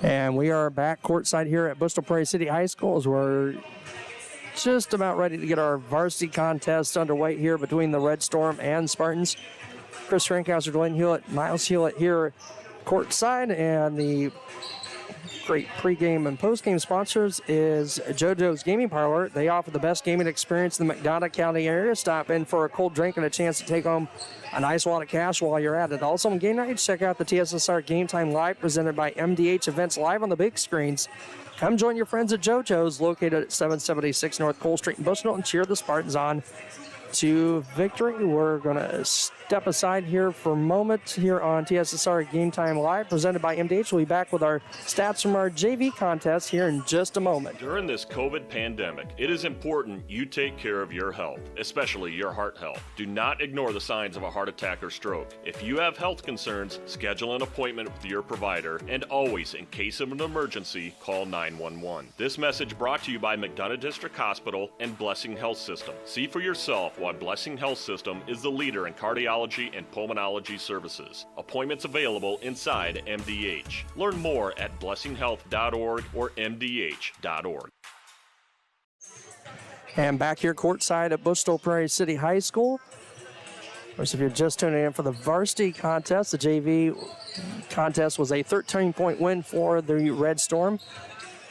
And we are back courtside here at Bristol Prairie City High School as we're just about ready to get our varsity contest underway here between the Red Storm and Spartans. Chris Frankhauser, Glenn Hewlett, Miles Hewlett here courtside, and the great pregame and postgame sponsors is JoJo's Gaming Parlor. They offer the best gaming experience in the McDonough County area. Stop in for a cold drink and a chance to take home a nice wad of cash while you're at it. Also on game nights, check out the TSSR Game Time Live presented by MDH Events live on the big screens. Come join your friends at JoJo's, located at 776 North Cole Street in Bushnell, and cheer the Spartans on to victory. We're going to step aside here for a moment here on TSSR Game Time Live, presented by MDH. We'll be back with our stats from our JV contest here in just a moment. During this COVID pandemic, it is important you take care of your health, especially your heart health. Do not ignore the signs of a heart attack or stroke. If you have health concerns, schedule an appointment with your provider, and always, in case of an emergency, call 911. This message brought to you by McDonough District Hospital and Blessing Health System. See for yourself why Blessing Health System is the leader in cardiology and pulmonology services. Appointments available inside MDH. Learn more at blessinghealth.org or mdh.org. And back here courtside at Bristol Prairie City High School. Of course, if you're just tuning in for the varsity contest, the JV contest was a 13-point win for the Red Storm.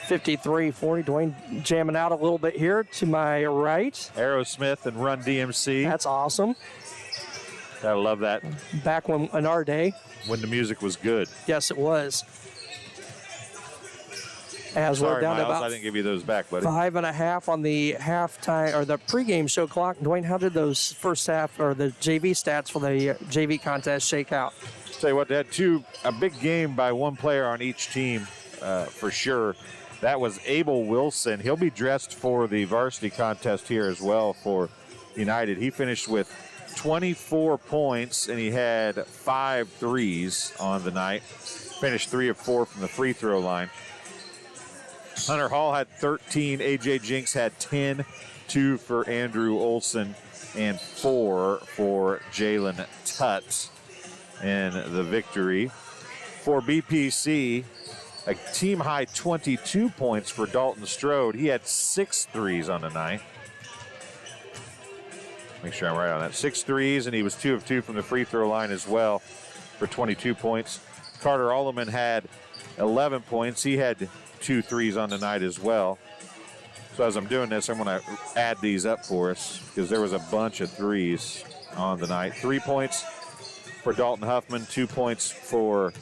53-40. Dwayne jamming out a little bit here to my right. Aerosmith and Run DMC. That's awesome. I love that. Back when in our day. When the music was good. Yes, it was. As Sorry, we're down Miles, to about I didn't give you those back, buddy. 5.5 on the halftime or the pregame show clock. Dwayne, how did those first half or the JV stats for the JV contest shake out? Tell you what, they had a big game by one player on each team for sure. That was Abel Wilson. He'll be dressed for the varsity contest here as well for United. He finished with 24 points, and he had 5 threes on the night. Finished 3 of 4 from the free throw line. Hunter Hall had 13. A.J. Jinks had 10. 2 for Andrew Olson and 4 for Jalen Tutt in the victory. For BPC, a team-high 22 points for Dalton Strode. He had 6 threes on the night. Make sure I'm right on that. 6 threes, and he was 2 of 2 from the free throw line as well for 22 points. Carter Alleman had 11 points. He had 2 threes on the night as well. So as I'm doing this, I'm going to add these up for us because there was a bunch of threes on the night. 3 points for Dalton Huffman, 2 points for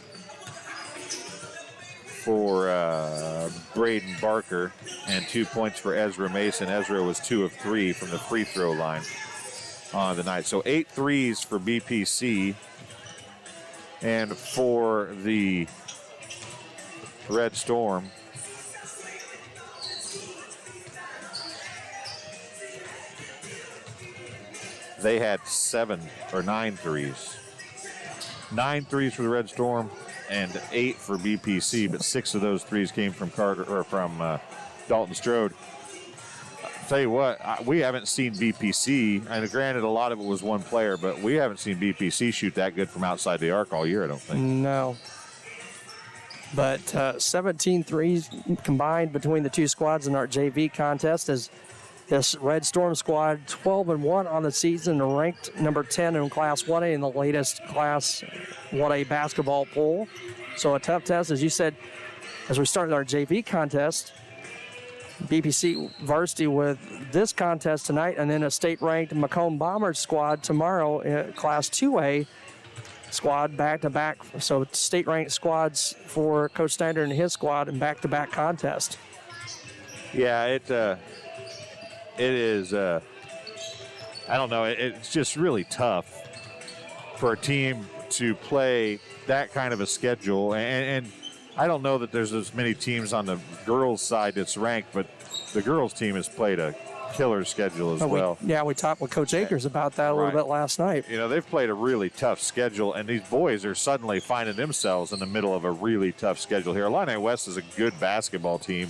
Braden Barker, and 2 points for Ezra Mason. Ezra was 2 of 3 from the free throw line on the night. So 8 threes for BPC. And for the Red Storm, they had 7 or 9 threes. 9 threes for the Red Storm and 8 for BPC, but 6 of those threes came from Dalton Strode. I'll tell you what, we haven't seen BPC, and granted a lot of it was one player, but we haven't seen BPC shoot that good from outside the arc all year, I don't think. No. But 17 threes combined between the two squads in our JV contest as this Red Storm squad 12-1 on the season, ranked number 10 in Class 1A in the latest Class 1A basketball poll. So a tough test, as you said, as we started our JV contest. BPC varsity with this contest tonight, and then a state-ranked Macomb Bombers squad tomorrow in Class 2A squad back-to-back. So state-ranked squads for Coach Snyder and his squad in back-to-back contest. Yeah, it is, I don't know, it's just really tough for a team to play that kind of a schedule. And I don't know that there's as many teams on the girls' side that's ranked, but the girls' team has played a killer schedule as well. We talked with Coach Akers about that a little bit last night. You know, they've played a really tough schedule, and these boys are suddenly finding themselves in the middle of a really tough schedule here. Illini West is a good basketball team.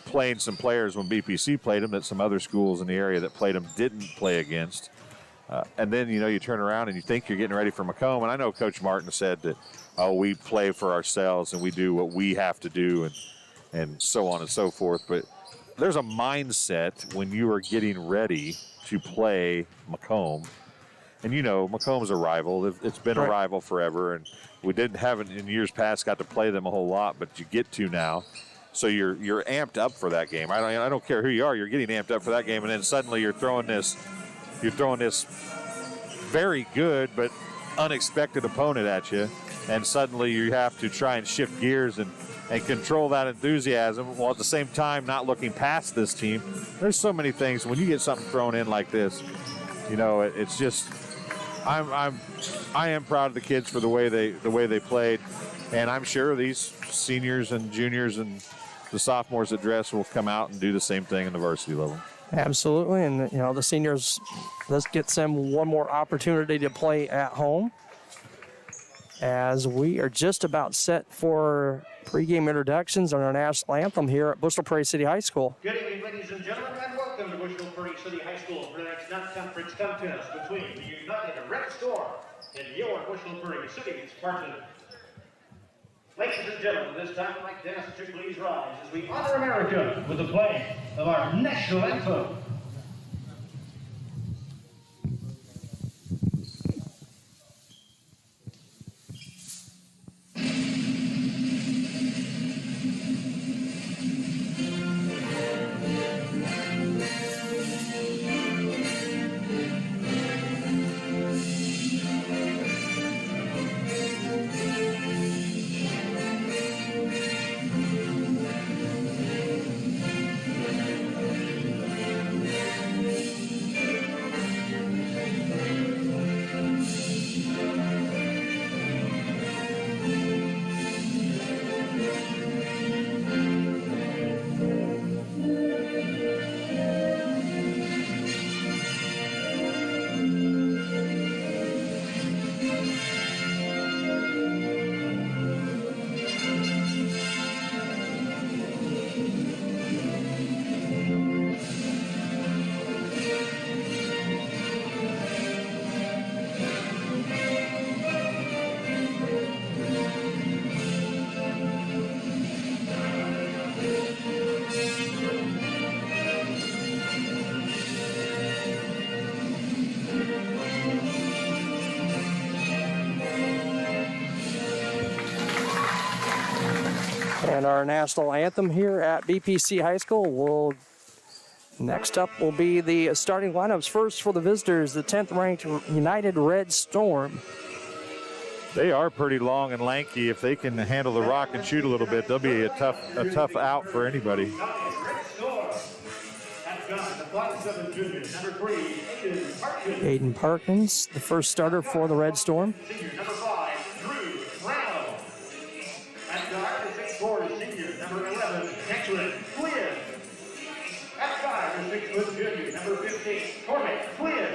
Playing some players when BPC played them that some other schools in the area that played them didn't play against. And then, you turn around and you think you're getting ready for Macomb. And I know Coach Martin said that, we play for ourselves and we do what we have to do and so on and so forth. But there's a mindset when you are getting ready to play Macomb. And, Macomb's a rival. It's been a rival forever. And we haven't in years past got to play them a whole lot, but you get to now. So you're amped up for that game. I don't care who you are. You're getting amped up for that game. And then suddenly you're throwing this very good but unexpected opponent at you. And suddenly you have to try and shift gears and control that enthusiasm while at the same time not looking past this team. There's so many things. When you get something thrown in like this, it's just I am proud of the kids for the way they played, and I'm sure these seniors and juniors and the sophomores that dress will come out and do the same thing in the varsity level. Absolutely, and the seniors, let's get them one more opportunity to play at home, as we are just about set for pregame introductions on our national anthem here at Bristol Prairie City High School. Good evening, ladies and gentlemen, and welcome to Bristol Prairie City High School for the next non-conference contest between the United Red Storm and your Bristol Prairie City Spartans. Ladies and gentlemen, this time I'd like to ask you to please rise as we honor America with the playing of our national anthem. And our national anthem here at BPC High School next up will be the starting lineups. First for the visitors, the 10th ranked United Red Storm. They are pretty long and lanky. If they can handle the rock and shoot a little bit, they'll be a tough out for anybody. Aiden Parkins, the first starter for the Red Storm. Number 5, Drew Brown. At guard, the 6'4" senior, number 11, Declan Flynn. At guard, the 6' junior, number 15, Cormac Flynn.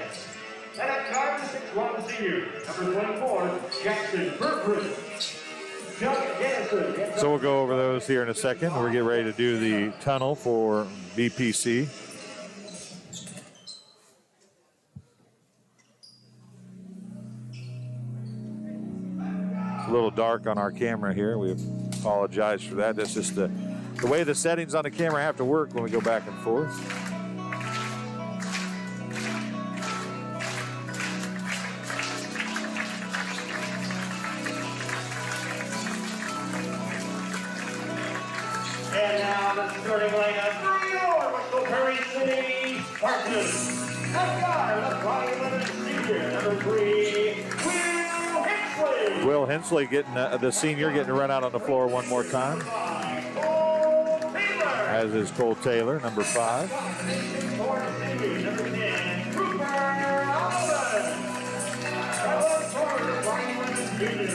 And at guard, the 6'1" senior, number 24, Jackson Bergman. So we'll go over those here in a second. We'll get ready to do the tunnel for BPC. A little dark on our camera here. We apologize for that. That's just the way the settings on the camera have to work when we go back and forth. And now the starting lineup for your Bristol Prairie City Spartans. At guard, the 5'11" senior, number 3, Will Hensley. Will Hensley getting the senior getting to run out on the floor one more time. As is Cole Taylor, number 5. Number 10, Cooper Allen.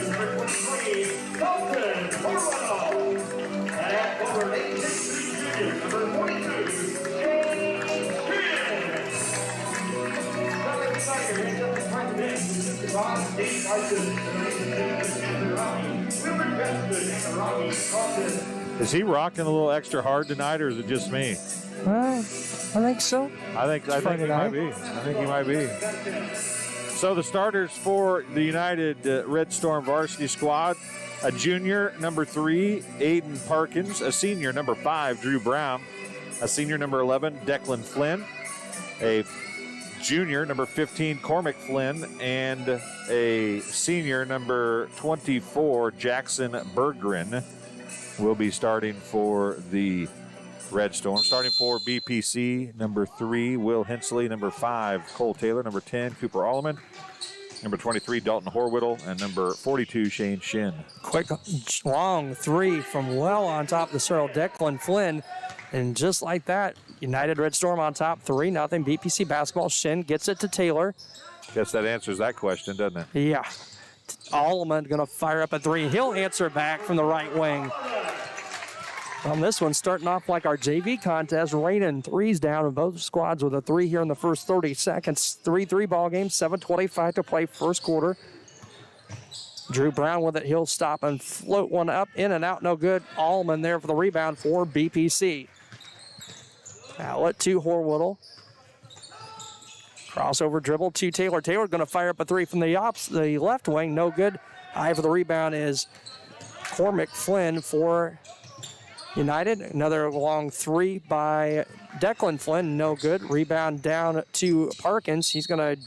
Number 23, Dalton Orwell. And at forward 86, number 42, James Finn. Southern Tiger heads up the front bench. Bob State Martin, and Robbie. Wilbur Justin and Robbie Carlton. Is he rocking a little extra hard tonight, or is it just me? Well, I think so. I think he might be. I think he might be. So the starters for the United Red Storm varsity squad: a junior, number 3, Aiden Parkins; a senior, number 5, Drew Brown; a senior, number 11, Declan Flynn; a junior, number 15, Cormac Flynn; and a senior, number 24, Jackson Berggren, will be starting for the Red Storm. Starting for BPC, number 3, Will Hensley; number 5, Cole Taylor; number 10, Cooper Alleman; number 23, Dalton Horwittle; and number 42, Shane Shin. Quick, long three from well on top of the circle, Declan Flynn. And just like that, United Red Storm on top, 3-0. BPC basketball. Shin gets it to Taylor. Guess that answers that question, doesn't it? Yeah. Alleman going to fire up a three. He'll answer back from the right wing. On this one, starting off like our JV contest, raining threes down in both squads with a 3 here in the first 30 seconds. 3-3 ball game, 7:25 to play first quarter. Drew Brown with it. He'll stop and float one up, in and out, no good. Allman there for the rebound for BPC. Outlet to Horwittle. Crossover dribble to Taylor. Taylor going to fire up a three from the left wing, no good. High for the rebound is Cormac Flynn for United. Another long three by Declan Flynn, no good. Rebound down to Parkins. He's going to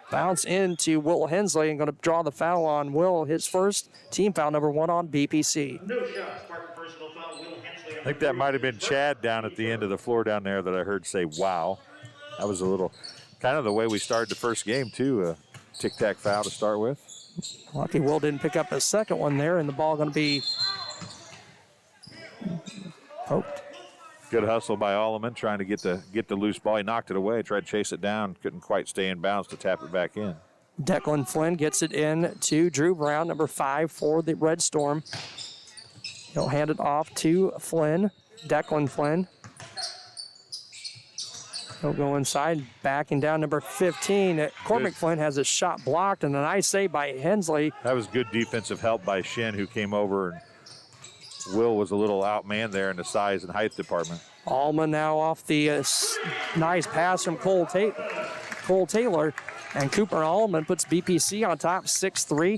bounce into Will Hensley and going to draw the foul on Will, his first team foul, number 1 on BPC. No shots. Spartan personal foul, Will Hensley. I think that might have been Chad down at the end of the floor down there that I heard say, wow. That was a little, kind of the way we started the first game, too. Tic-tac foul to start with. Lucky Will didn't pick up a second one there, and the ball going to be poked. Good hustle by Alleman, trying to get the loose ball. He knocked it away, tried to chase it down, couldn't quite stay in bounds to tap it back in. Declan Flynn gets it in to Drew Brown, number 5 for the Red Storm. He'll hand it off to Flynn, Declan Flynn. He'll go inside, backing down number 15. Cormac Flynn has his shot blocked, and a nice save by Hensley. That was good defensive help by Shin, who came over, and Will was a little outmanned there in the size and height department. Allman now off the nice pass from Cole Taylor, and Cooper Allman puts BPC on top, 6-3.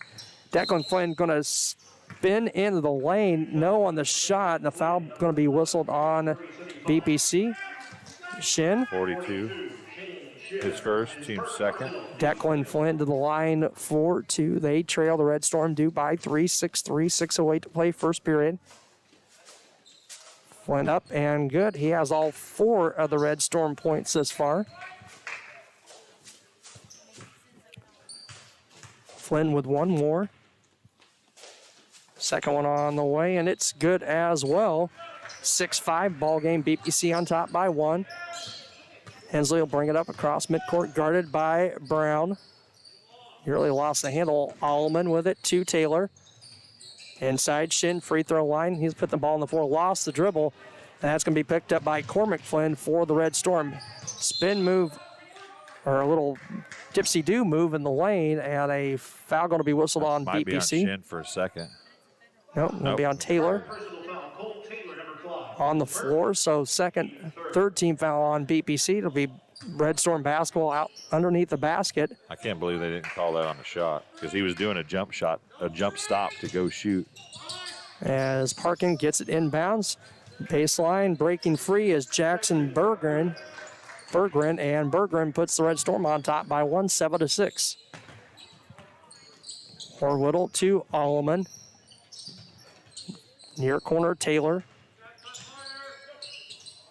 Declan Flynn going to spin into the lane, no on the shot, and the foul going to be whistled on BPC. Shin. 42. His first, team's second. Declan Flynn to the line for 2. They trail the Red Storm due by 3, 6-3, 6:08 to play first period. Flynn up and good. He has all 4 of the Red Storm points this far. Flynn with one more. Second one on the way, and it's good as well. 6-5 ball game. BPC on top by 1. Hensley will bring it up across midcourt, guarded by Brown. He really lost the handle. Alleman with it to Taylor. Inside Shin, free throw line. He's put the ball on the floor, lost the dribble. And that's going to be picked up by Cormac Flynn for the Red Storm. Spin move, or a little dipsy-do move in the lane, and a foul going to be whistled on Might BPC. be on Shin for a second. Nope, going to be on Taylor. On the floor, so third team foul on BPC. It'll be Red Storm basketball out underneath the basket. I can't believe they didn't call that on the shot because he was doing a jump stop to go shoot. As Parkin gets it inbounds. Baseline breaking free is Jackson Berggren, and Berggren puts the Red Storm on top by 1, 7-6. Horwittle to Alleman. Near corner, Taylor.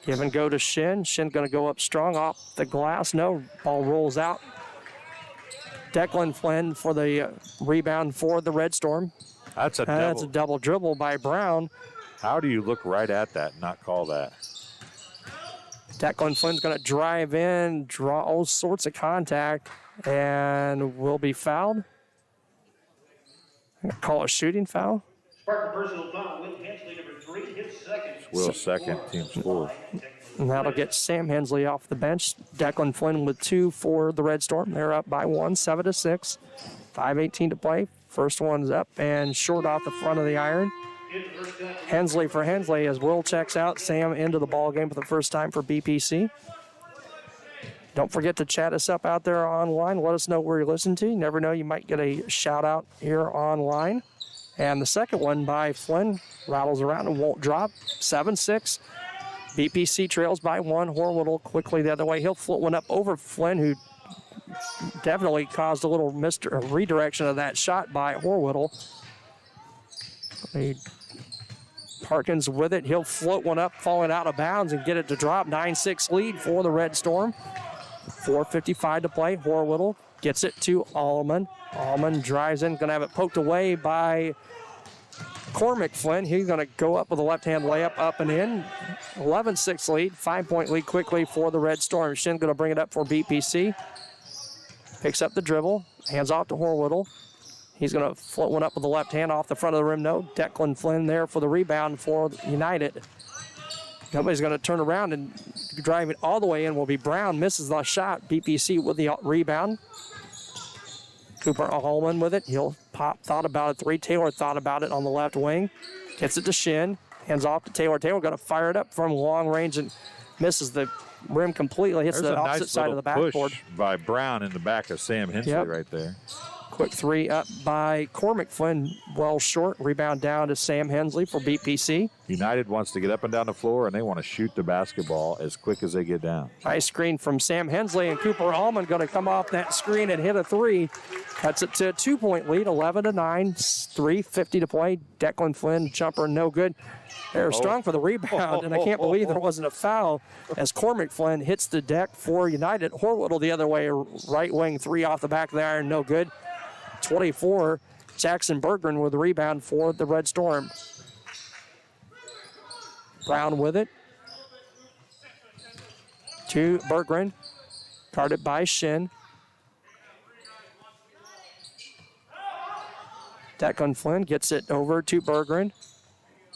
Give and go to Shin. Shin going to go up strong off the glass. No, ball rolls out. Declan Flynn for the rebound for the Red Storm. That's a double dribble by Brown. How do you look right at that and not call that? Declan Flynn's going to drive in, draw all sorts of contact, and will be fouled. I'm going to call a shooting foul. Spartan personal foul, Will Hensley, number 3, his second. Will's second, team's fourth. And that'll get Sam Hensley off the bench. Declan Flynn with 2 for the Red Storm. They're up by 1, 7-6. 5:18 to play. First one's up and short off the front of the iron. Hensley for Hensley as Will checks out. Sam into the ball game for the first time for BPC. Don't forget to chat us up out there online. Let us know where you're listening to. You never know, you might get a shout out here online. And the second one by Flynn rattles around and won't drop. 7-6. BPC trails by 1. Horwittle quickly the other way. He'll float one up over Flynn, who definitely caused a little redirection of that shot by Horwittle. Parkins with it. He'll float one up, falling out of bounds, and get it to drop. 9-6 lead for the Red Storm. 4:55 to play. Horwittle gets it to Allman. Allman drives in, going to have it poked away by Cormac Flynn. He's going to go up with a left-hand layup, up and in. 11-6 lead, 5-point lead quickly for the Red Storm. Shin going to bring it up for BPC. Picks up the dribble, hands off to Horwittle. He's going to float one up with the left hand off the front of the rim. No, Declan Flynn there for the rebound for United. Nobody's going to turn around and drive it all the way in will be Brown. Misses the shot. BPC with the rebound. Cooper Allman with it. He'll pop, thought about it. 3. Taylor thought about it on the left wing. Gets it to Shin. Hands off to Taylor. Taylor going to fire it up from long range and misses the rim completely. Hits the opposite side of the backboard. Push by Brown in the back of Sam Hensley right there. Quick 3 up by Cormac Flynn, well short. Rebound down to Sam Hensley for BPC. United wants to get up and down the floor, and they want to shoot the basketball as quick as they get down. Nice screen from Sam Hensley, and Cooper Allman going to come off that screen and hit a 3. Cuts it to a 2-point lead, 11-9, 3:50 to play. Declan Flynn, jumper no good. They're strong for the rebound, and I can't believe there wasn't a foul as Cormac Flynn hits the deck for United. Horwittle the other way, right wing 3 off the back of the iron, no good. 24, Jackson Berggren with the rebound for the Red Storm. Brown with it. To Berggren. Guarded by Shin. Declan Flynn gets it over to Berggren.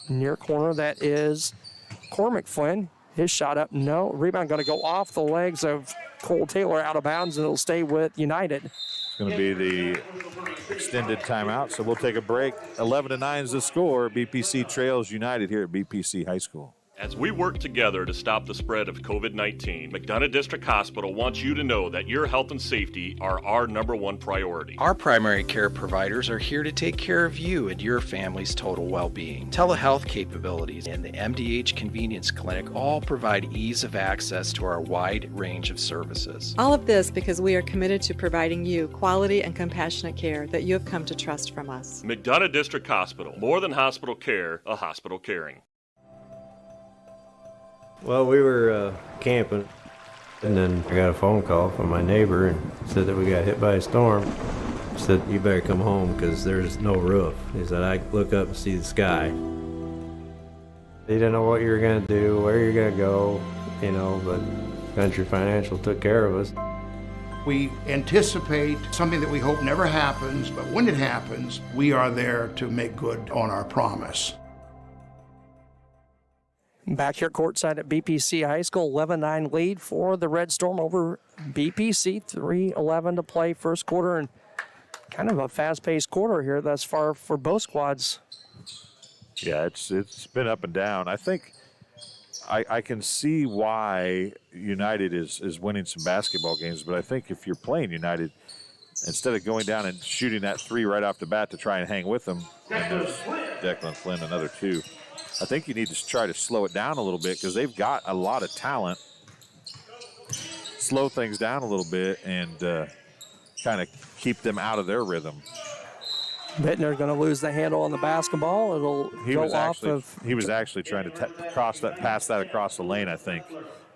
Near corner, that is Cormac Flynn. His shot up, no. Rebound going to go off the legs of Cole Taylor out of bounds, and it'll stay with United. It's going to be the extended timeout, so we'll take a break. 11-9 is the score. BPC trails United here at BPC High School. As we work together to stop the spread of COVID-19, McDonough District Hospital wants you to know that your health and safety are our #1 priority. Our primary care providers are here to take care of you and your family's total well-being. Telehealth capabilities and the MDH Convenience Clinic all provide ease of access to our wide range of services. All of this because we are committed to providing you quality and compassionate care that you have come to trust from us. McDonough District Hospital, more than hospital care, a hospital caring. Well, we were camping, and then I got a phone call from my neighbor and said that we got hit by a storm. He said, "You better come home because there's no roof." He said, "I look up and see the sky." He didn't know what you were going to do, where you're going to go, but Venture Financial took care of us. We anticipate something that we hope never happens, but when it happens, we are there to make good on our promise. Back here courtside at BPC High School, 11-9 lead for the Red Storm over BPC. 3:11 to play first quarter, and kind of a fast-paced quarter here thus far for both squads. Yeah, it's been up and down. I think I can see why United is winning some basketball games, but I think if you're playing United, instead of going down and shooting that 3 right off the bat to try and hang with them, and there's Declan Flynn, another 2. I think you need to try to slow it down a little bit because they've got a lot of talent. Slow things down a little bit and kind of keep them out of their rhythm. Bittner's going to lose the handle on the basketball. It'll go off of. He was actually trying to pass that across the lane, I think.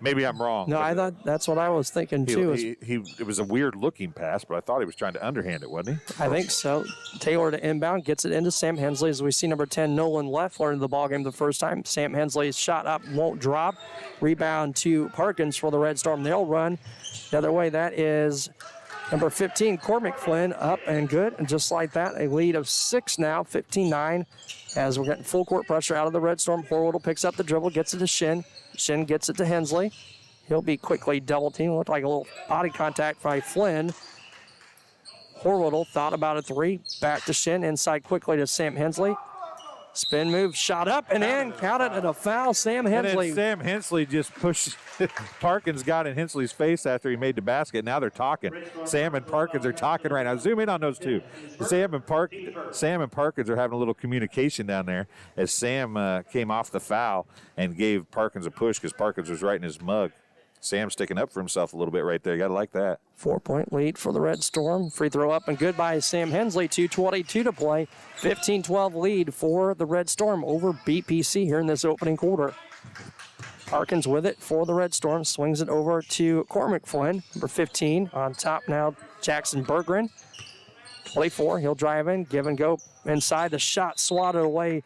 Maybe I'm wrong. No, I thought that's what I was thinking too. It was a weird looking pass, but I thought he was trying to underhand it, wasn't he? I think so. Taylor to inbound, gets it into Sam Hensley. As we see number 10, Nolan Leffler in the ballgame the first time. Sam Hensley's shot up, won't drop. Rebound to Parkins for the Red Storm. They'll run the other way. That is number 15, Cormac Flynn, up and good. And just like that, a lead of 6 now, 15-9. As we're getting full court pressure out of the Red Storm. Horwittle picks up the dribble, gets it to Shin. Shin gets it to Hensley. He'll be quickly double teamed. Looked like a little body contact by Flynn. Horwittle thought about a 3. Back to Shin. Inside quickly to Sam Hensley. Spin move, shot up and in, counted at a foul. Sam And Hensley. then Sam Hensley just pushed. Parkins got in Hensley's face after he made the basket. Now they're talking. Sam and Parkins are talking right now. Zoom in on those two. Sam and Parkins are having a little communication down there as Sam came off the foul and gave Parkins a push because Parkins was right in his mug. Sam sticking up for himself a little bit right there. You got to like that. 4-point lead for the Red Storm. Free throw up and good by Sam Hensley. 2:22 to play. 15-12 lead for the Red Storm over BPC here in this opening quarter. Parkins with it for the Red Storm. Swings it over to Cormac Flynn, number 15. On top now, Jackson Berggren. 24, he'll drive in, give and go inside. The shot swatted away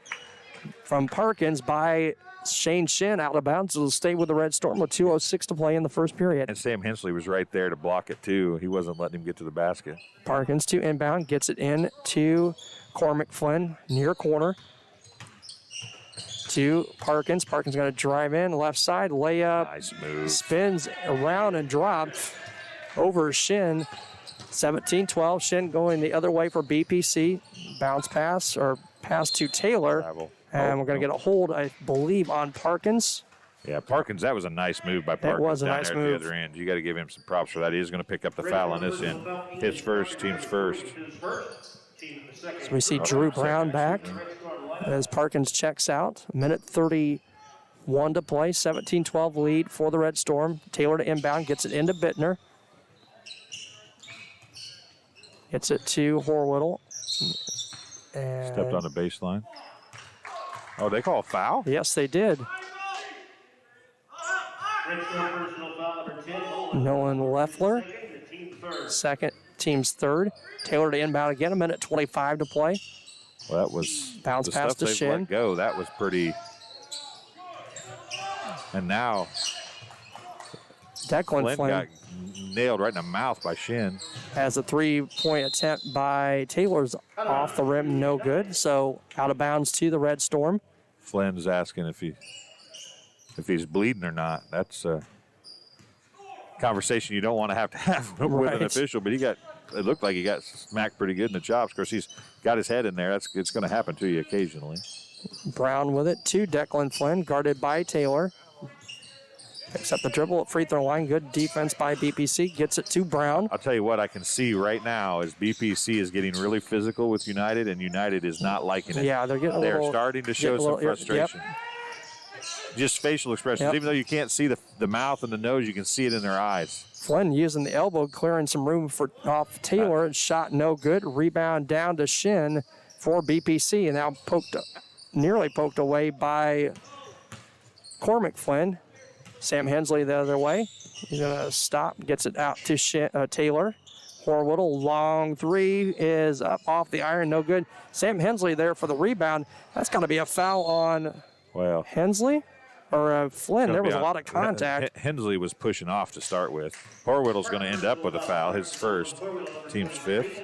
from Parkins by Shane Shin, out of bounds. It'll stay with the Red Storm with 2:06 to play in the first period. And Sam Hensley was right there to block it, too. He wasn't letting him get to the basket. Parkins to inbound, gets it in to Cormac Flynn, near corner. To Parkins. Parkins going to drive in, left side, layup. Nice move. Spins around and drops over Shin. 17-12. Shin going the other way for BPC. Bounce pass or pass to Taylor. Travel. And we're going to get a hold, I believe, on Parkins. Yeah, Parkins, that was a nice move by Parkins. It was a down nice there move. At the other end. You got to give him some props for that. He is going to pick up the foul on this end. His first, team's first. So we see Drew Brown back as Parkins checks out. A minute 31 to play. 17-12 lead for the Red Storm. Taylor to inbound, gets it into Bittner. Gets it to Horwittle. And Stepped on the baseline. Oh, they call a foul? yes, they did. Nolan Leffler, second, team's third. Taylor to inbound again, a minute 25 to play. Well, that was Bounce the pass stuff to they've Shin. let go. That was pretty. And now Declan Flynn Flynn got nailed right in the mouth by Shin. has a three-point attempt by Taylor's off the rim, no good. So out of bounds to the Red Storm. Flynn's asking if he's bleeding or not. That's a conversation you don't want to have with Right. an official. But it looked like he got smacked pretty good in the chops. Of course, he's got his head in there. It's going to happen to you occasionally. Brown with it to Declan Flynn, guarded by Taylor. Picks up the dribble at free throw line. Good defense by BPC. Gets it to Brown. I'll tell you what I can see right now is BPC is getting really physical with United, and United is not liking it. Yeah, they're getting a They're little. starting to show getting a some little- frustration. Yep. Just facial expressions. Yep. Even though you can't see the mouth and the nose, you can see it in their eyes. Flynn using the elbow, clearing some room for off Taylor. Shot no good. Rebound down to Shin for BPC, and now nearly poked away by Cormac Flynn. Sam Hensley the other way. He's going to stop, gets it out to Taylor. Horwittle, long three is up off the iron, no good. Sam Hensley there for the rebound. That's going to be a foul on Hensley or Flynn. There was a lot of contact. Hensley was pushing off to start with. Horwittle's going to end up with a foul, his first, team's fifth.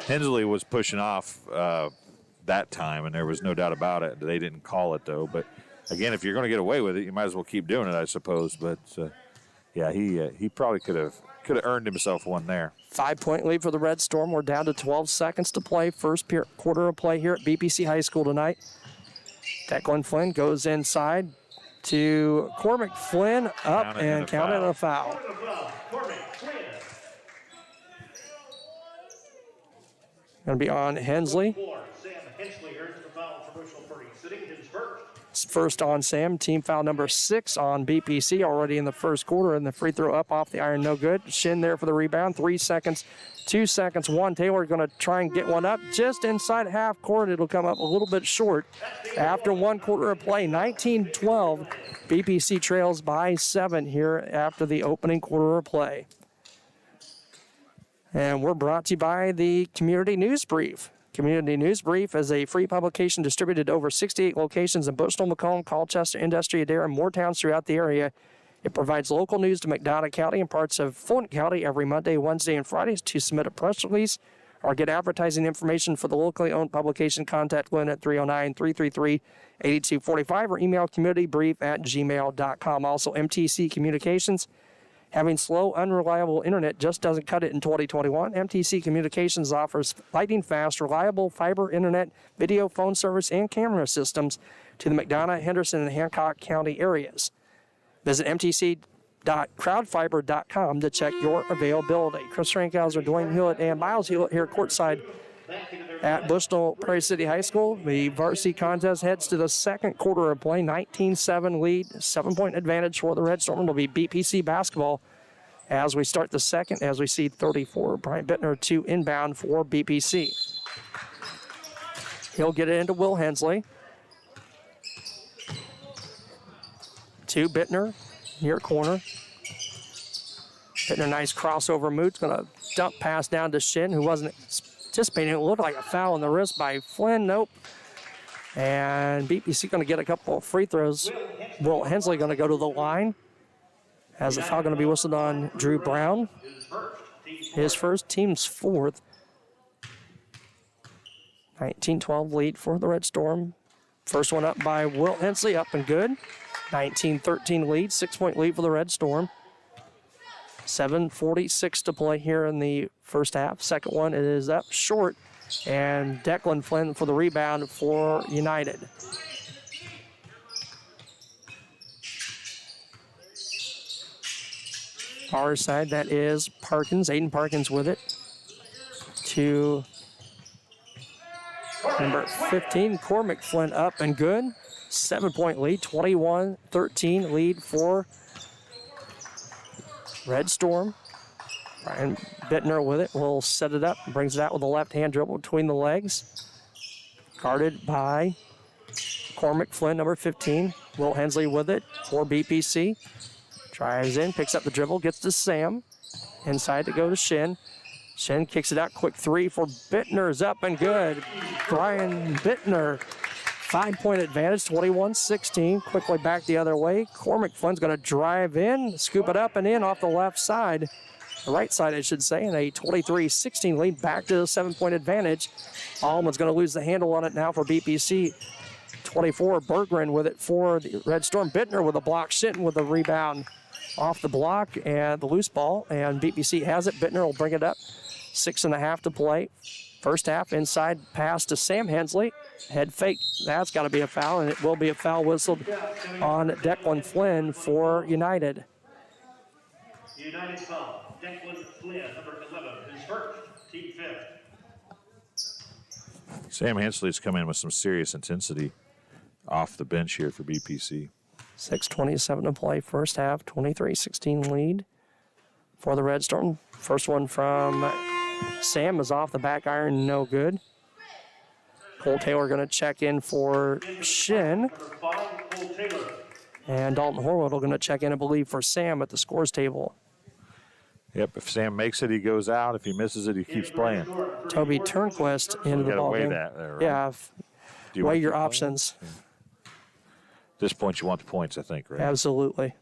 Hensley was pushing off that time, and there was no doubt about it. They didn't call it, though. But, again, if you're going to get away with it, you might as well keep doing it, I suppose. But, yeah, he probably could have earned himself one there. 5-point lead for the Red Storm. We're down to 12 seconds to play. First quarter of play here at BPC High School tonight. Declan Flynn goes inside to Cormac Flynn, up and counted a foul. Going to be on Hensley. First on Sam. Team foul number 6 on BPC already in the first quarter, and the free throw up off the iron, no good. Shin there for the rebound. 3 seconds, 2 seconds, 1. Taylor going to try and get one up just inside half court. It'll come up a little bit short after 1 quarter of play. 19-12. BPC trails by 7 here after the opening quarter of play. And we're brought to you by the Community News Brief. Community News Brief is a free publication distributed to over 68 locations in Bushnell, Macomb, Colchester, Industry, Adair, and more towns throughout the area. It provides local news to McDonough County and parts of Fulton County every Monday, Wednesday, and Fridays. To submit a press release or get advertising information for the locally owned publication, contact Lynn at 309-333-8245 or email communitybrief@gmail.com. Also, MTC Communications Having slow, unreliable internet just doesn't cut it in 2021. MTC Communications offers lightning fast, reliable fiber internet, video, phone service, and camera systems to the McDonough, Henderson, and Hancock County areas. Visit mtc.crowdfiber.com to check your availability. Chris Rankhauser, Dwayne Hewlett, and Miles Hewlett here courtside at Bushnell Prairie City High School. The varsity contest heads to the second quarter of play. 19-7 lead, 7-point advantage for the Red Storm. It'll be BPC basketball as we start the second, as we see 34. Brian Bittner to inbound for BPC. He'll get it into Will Hensley. To Bittner, near corner. Bittner, nice crossover move. Going to dump pass down to Shin, who wasn't anticipating. It looked like a foul on the wrist by Flynn. Nope. And BPC going to get a couple of free throws. Will Hensley going to go to the line. As the foul going to be whistled on Drew Brown. His first, team's fourth. 19-12 lead for the Red Storm. First one up by Will Hensley, up and good. 19-13 lead, 6-point lead for the Red Storm. 7:46 to play here in the first half. Second one is up short, and Declan Flynn for the rebound for United. Our side, that is Parkins, Aiden Parkins with it. To number 15, Cormac Flynn, up and good. 7-point lead, 21-13 lead for Red Storm. Brian Bittner with it, will set it up, brings it out with a left-hand dribble between the legs. Guarded by Cormac Flynn, number 15. Will Hensley with it for BPC. Drives in, picks up the dribble, gets to Sam. Inside to go to Shin. Shin kicks it out, quick three for Bittner, is up and good. Brian Bittner, 5-point advantage, 21-16. Quickly back the other way. Cormac Flynn's going to drive in, scoop it up and in off the left side. The right side, I should say, and a 23-16 lead, back to the 7-point advantage. Allman's going to lose the handle on it now for BPC. 24, Berggren with it for the Red Storm. Bittner with a block, Shinton with a rebound off the block and the loose ball, and BPC has it. Bittner will bring it up. 6.5 to play. First half, inside pass to Sam Hensley. Head fake, that's got to be a foul, and it will be a foul whistled on Declan Flynn for United. United foul, Declan Flynn, number 11, his first, team fifth. Sam Hensley's come in with some serious intensity off the bench here for BPC. 6:27 to play, first half, 23-16 lead for the Red Storm. First one from Sam is off the back iron, no good. Cole Taylor going to check in for Shin. Number 5, Cole Taylor. And Dalton Horwood going to check in, I believe, for Sam at the scores table. Yep, if Sam makes it, he goes out. If he misses it, he keeps playing. Toby Turnquist into the Got to ball weigh game. that there, right? Yeah, Do you weigh want your to keep options. playing? At this point, you want the points, I think, right? Absolutely.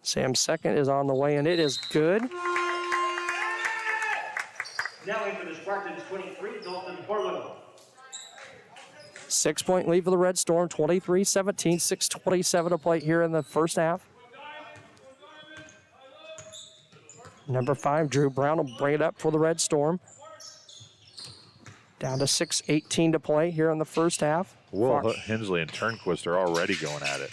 Sam's second is on the way, and it is good. Now in for the Spartans, 23, Dalton Horwood. 6-point lead for the Red Storm, 23-17, 6:27 to play here in the first half. Number 5, Drew Brown will bring it up for the Red Storm. Down to 6:18 to play here in the first half. Will Hensley and Turnquist are already going at it.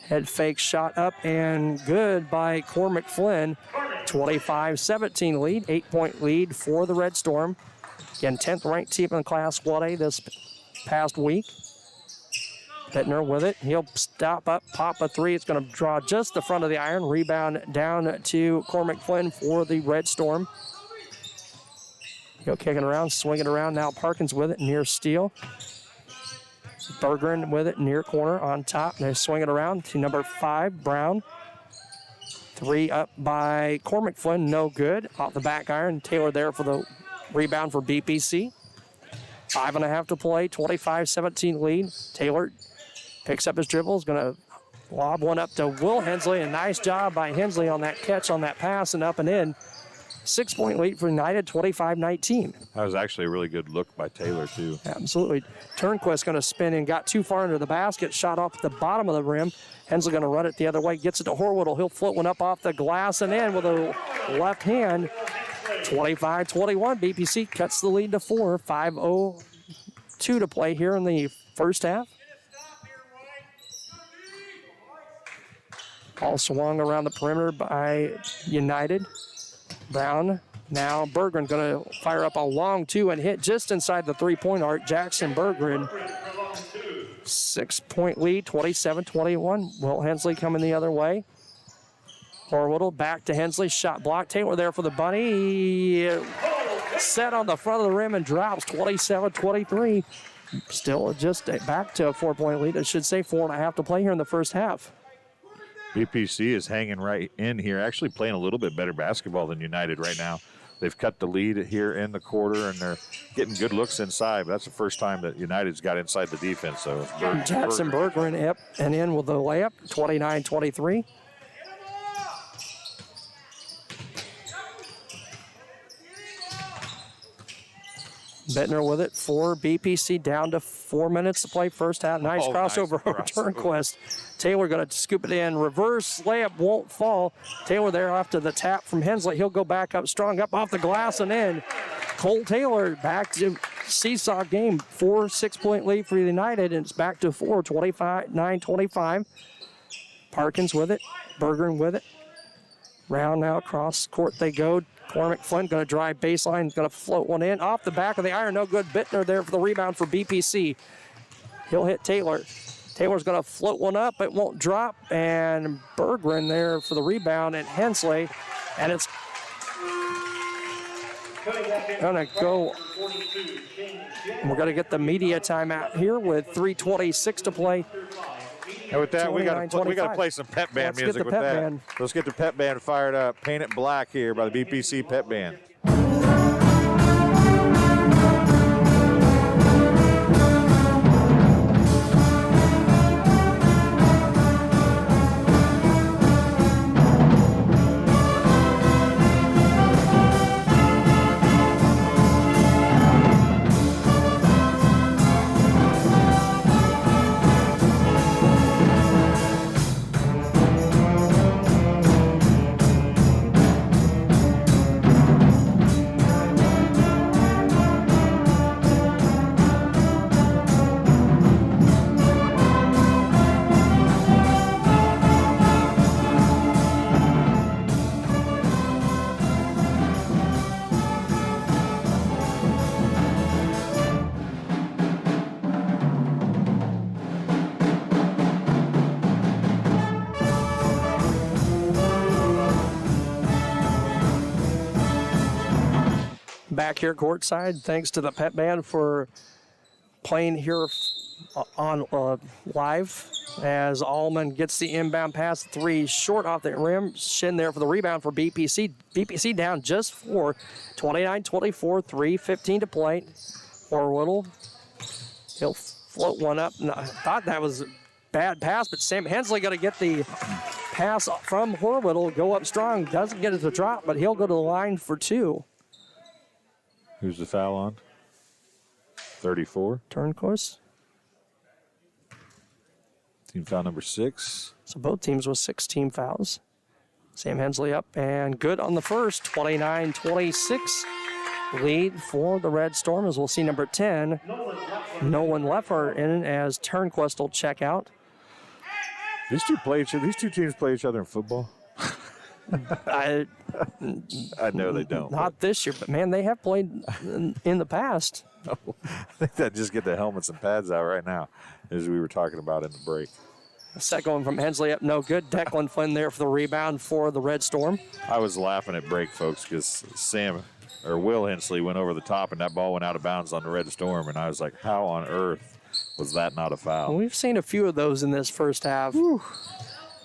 Head fake shot up and good by Cormac Flynn. 25-17 lead, 8-point lead for the Red Storm. Again, 10th ranked team in Class 1A this past week. Bittner with it. He'll stop up, pop a three. It's going to draw just the front of the iron. Rebound down to Cormac Flynn for the Red Storm. He'll kick it around, swing it around. Now Parkins with it, near steal. Berggren with it, near corner on top. They swing it around to number 5, Brown. 3 up by Cormac Flynn, no good. Off the back iron. Taylor there for the rebound for BPC. 5.5 to play, 25-17 lead. Taylor picks up his dribble, is going to lob one up to Will Hensley. A nice job by Hensley on that catch on that pass and up and in. 6-point lead for United, 25-19. That was actually a really good look by Taylor, too. Absolutely. Turnquist going to spin and got too far into the basket. Shot off the bottom of the rim. Hensley going to run it the other way. Gets it to Horwoodle. He'll float one up off the glass and in with a left hand. 25-21. BPC cuts the lead to 4. 5:02 to play here in the first half. Ball swung around the perimeter by United. Brown, now Berggren going to fire up a long 2 and hit just inside the 3-point arc. Jackson Berggren, 6-point lead, 27-21. Will Hensley coming the other way. Horwoodle back to Hensley, shot block. Taylor there for the bunny. Set on the front of the rim and drops, 27-23. Still just back to a 4-point lead. I should say 4.5 to play here in the first half. BPC is hanging right in here, actually playing a little bit better basketball than United right now. They've cut the lead here in the quarter, and they're getting good looks inside. But that's the first time that United's got inside the defense. So Jackson Berggren up and in with the layup, 29-23. Bittner with it for BPC, down to 4 minutes to play first half. Nice crossover over Turnquist. Taylor going to scoop it in. Reverse layup won't fall. Taylor there after the tap from Hensley. He'll go back up strong, up off the glass and in. Cole Taylor back to seesaw game. 4 6-point lead for United, and it's back to 4, 25-25. Parkins with it. Berggren with it. Round now across court they go. Cormac Flynn going to drive baseline, going to float one in. Off the back of the iron, no good. Bittner there for the rebound for BPC. He'll hit Taylor. Taylor's going to float one up. It won't drop. And Berggren there for the rebound, and Hensley. And it's going to go. We're going to get the media timeout here with 3:26 to play. And with that, we got to play some pep band music with that. Let's get the pep band fired up. Paint It Black here by the BPC pep band. Back here courtside, thanks to the pep band for playing here on live as Allman gets the inbound pass, 3 short off the rim. Shin there for the rebound for BPC. BPC down just 4, 29-24, 3:15 to play. Horwoodle, he'll float one up. No, I thought that was a bad pass, but Sam Hensley going to get the pass from Horwoodle, go up strong, doesn't get it to drop, but he'll go to the line for 2. Who's the foul on? 34. Turnquist. Team foul number 6. So both teams with 6 team fouls. Sam Hensley up and good on the first. 29-26 lead for the Red Storm, as we'll see number 10, Nolan Leffer, in as Turnquist will check out. These two teams play each other in football. I know they don't. Not this year, but man, they have played in the past. I think that just get the helmets and pads out right now, as we were talking about in the break. Second one from Hensley up, no good. Declan Flynn there for the rebound for the Red Storm. I was laughing at break, folks, because Will Hensley went over the top and that ball went out of bounds on the Red Storm, and I was like, how on earth was that not a foul? Well, we've seen a few of those in this first half. Whew.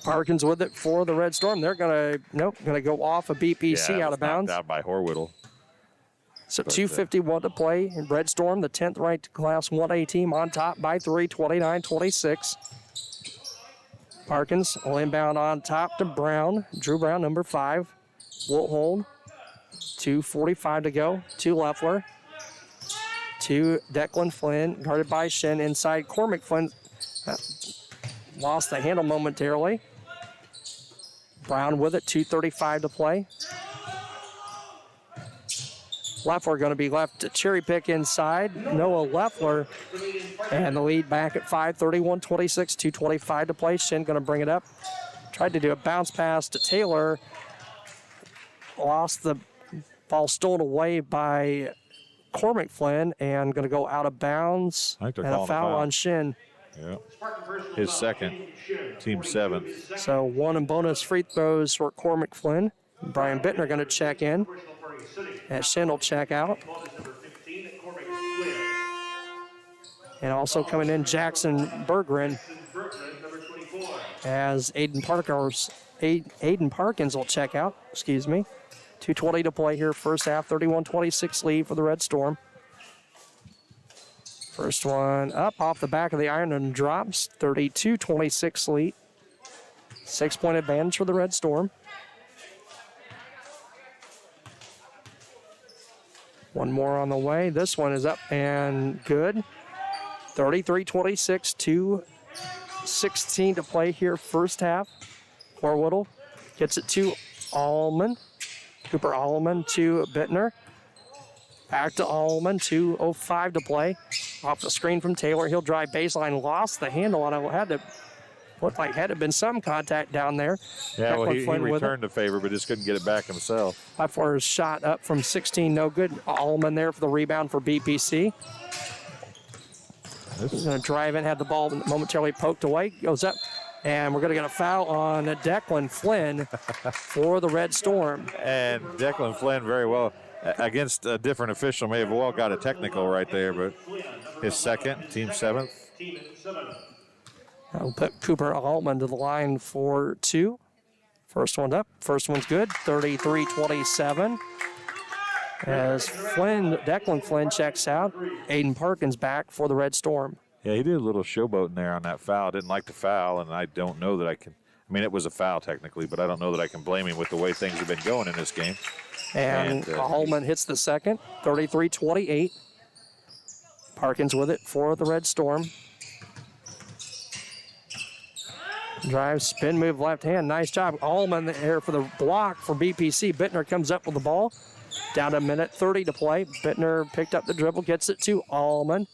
Parkins with it for the Red Storm. They're going to go off a BPC out of bounds. Knocked out by Horwoodle. So 2:51 to play. And Red Storm, the 10th ranked Class 1A team, on top by 3, 29-26. Parkins will inbound on top to Brown. Drew Brown, number 5, will hold. 2:45 to go. To Leffler. To Declan Flynn, guarded by Shin inside. Cormac Flynn lost the handle momentarily. Brown with it, 2:35 to play. Leffler going to be left to cherry pick inside. Noah Leffler, and the lead back at 5, 31-26, 2:25 to play. Shin going to bring it up. Tried to do a bounce pass to Taylor. Lost the ball, stolen away by Cormac Flynn, and going to go out of bounds. I think they're and a calling foul on Shin. Yeah. His second, team 7th. So 1 and bonus free throws for Cormac Flynn. Brian Bittner going to check in. And Shin will check out. And also coming in, Jackson Berggren, as Aiden Parkins will check out. 2:20 to play here, first half, 31-26 lead for the Red Storm. First one up off the back of the iron and drops, 32-26 lead. 6-point advantage for the Red Storm. One more on the way. This one is up and good. 33-26, 2:16 to play here, first half. Horwittle gets it to Allman. Cooper Allman to Bittner. Back to Allman, 2:05 to play. Off the screen from Taylor. He'll drive baseline, lost the handle on it. Looked like had been some contact down there. Yeah, well, he returned the favor, but just couldn't get it back himself. Leffler's shot up from 16, no good. Allman there for the rebound for BPC. He's going to drive in, had the ball momentarily poked away. Goes up, and we're going to get a foul on Declan Flynn for the Red Storm. And Declan Flynn very well, against a different official, may have well got a technical right there, but his second, team 7th. I'll put Cooper Altman to the line for 2. First one up. First one's good. 33-27. As Declan Flynn checks out. Aiden Parkins back for the Red Storm. Yeah, he did a little showboating there on that foul. Didn't like the foul, and I don't know that I can. I mean, it was a foul technically, but I don't know that I can blame him with the way things have been going in this game. And Allman hits the second. 33-28. Parkins with it for the Red Storm. Drive, spin move, left hand. Nice job. Allman there for the block for BPC. Bittner comes up with the ball. Down to a minute 30 to play. Bittner picked up the dribble, gets it to Allman.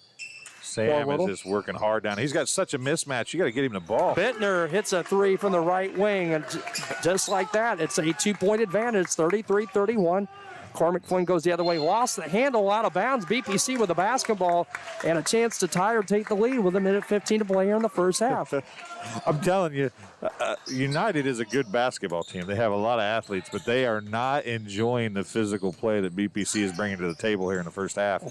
Sam is just working hard down. He's got such a mismatch. You got to get him the ball. Bittner hits a 3 from the right wing, and just like that, it's a 2-point advantage, 33-31. Cormac Flynn goes the other way, lost the handle out of bounds. BPC with the basketball and a chance to tie or take the lead with a minute 15 to play here in the first half. I'm telling you, United is a good basketball team. They have a lot of athletes, but they are not enjoying the physical play that BPC is bringing to the table here in the first half.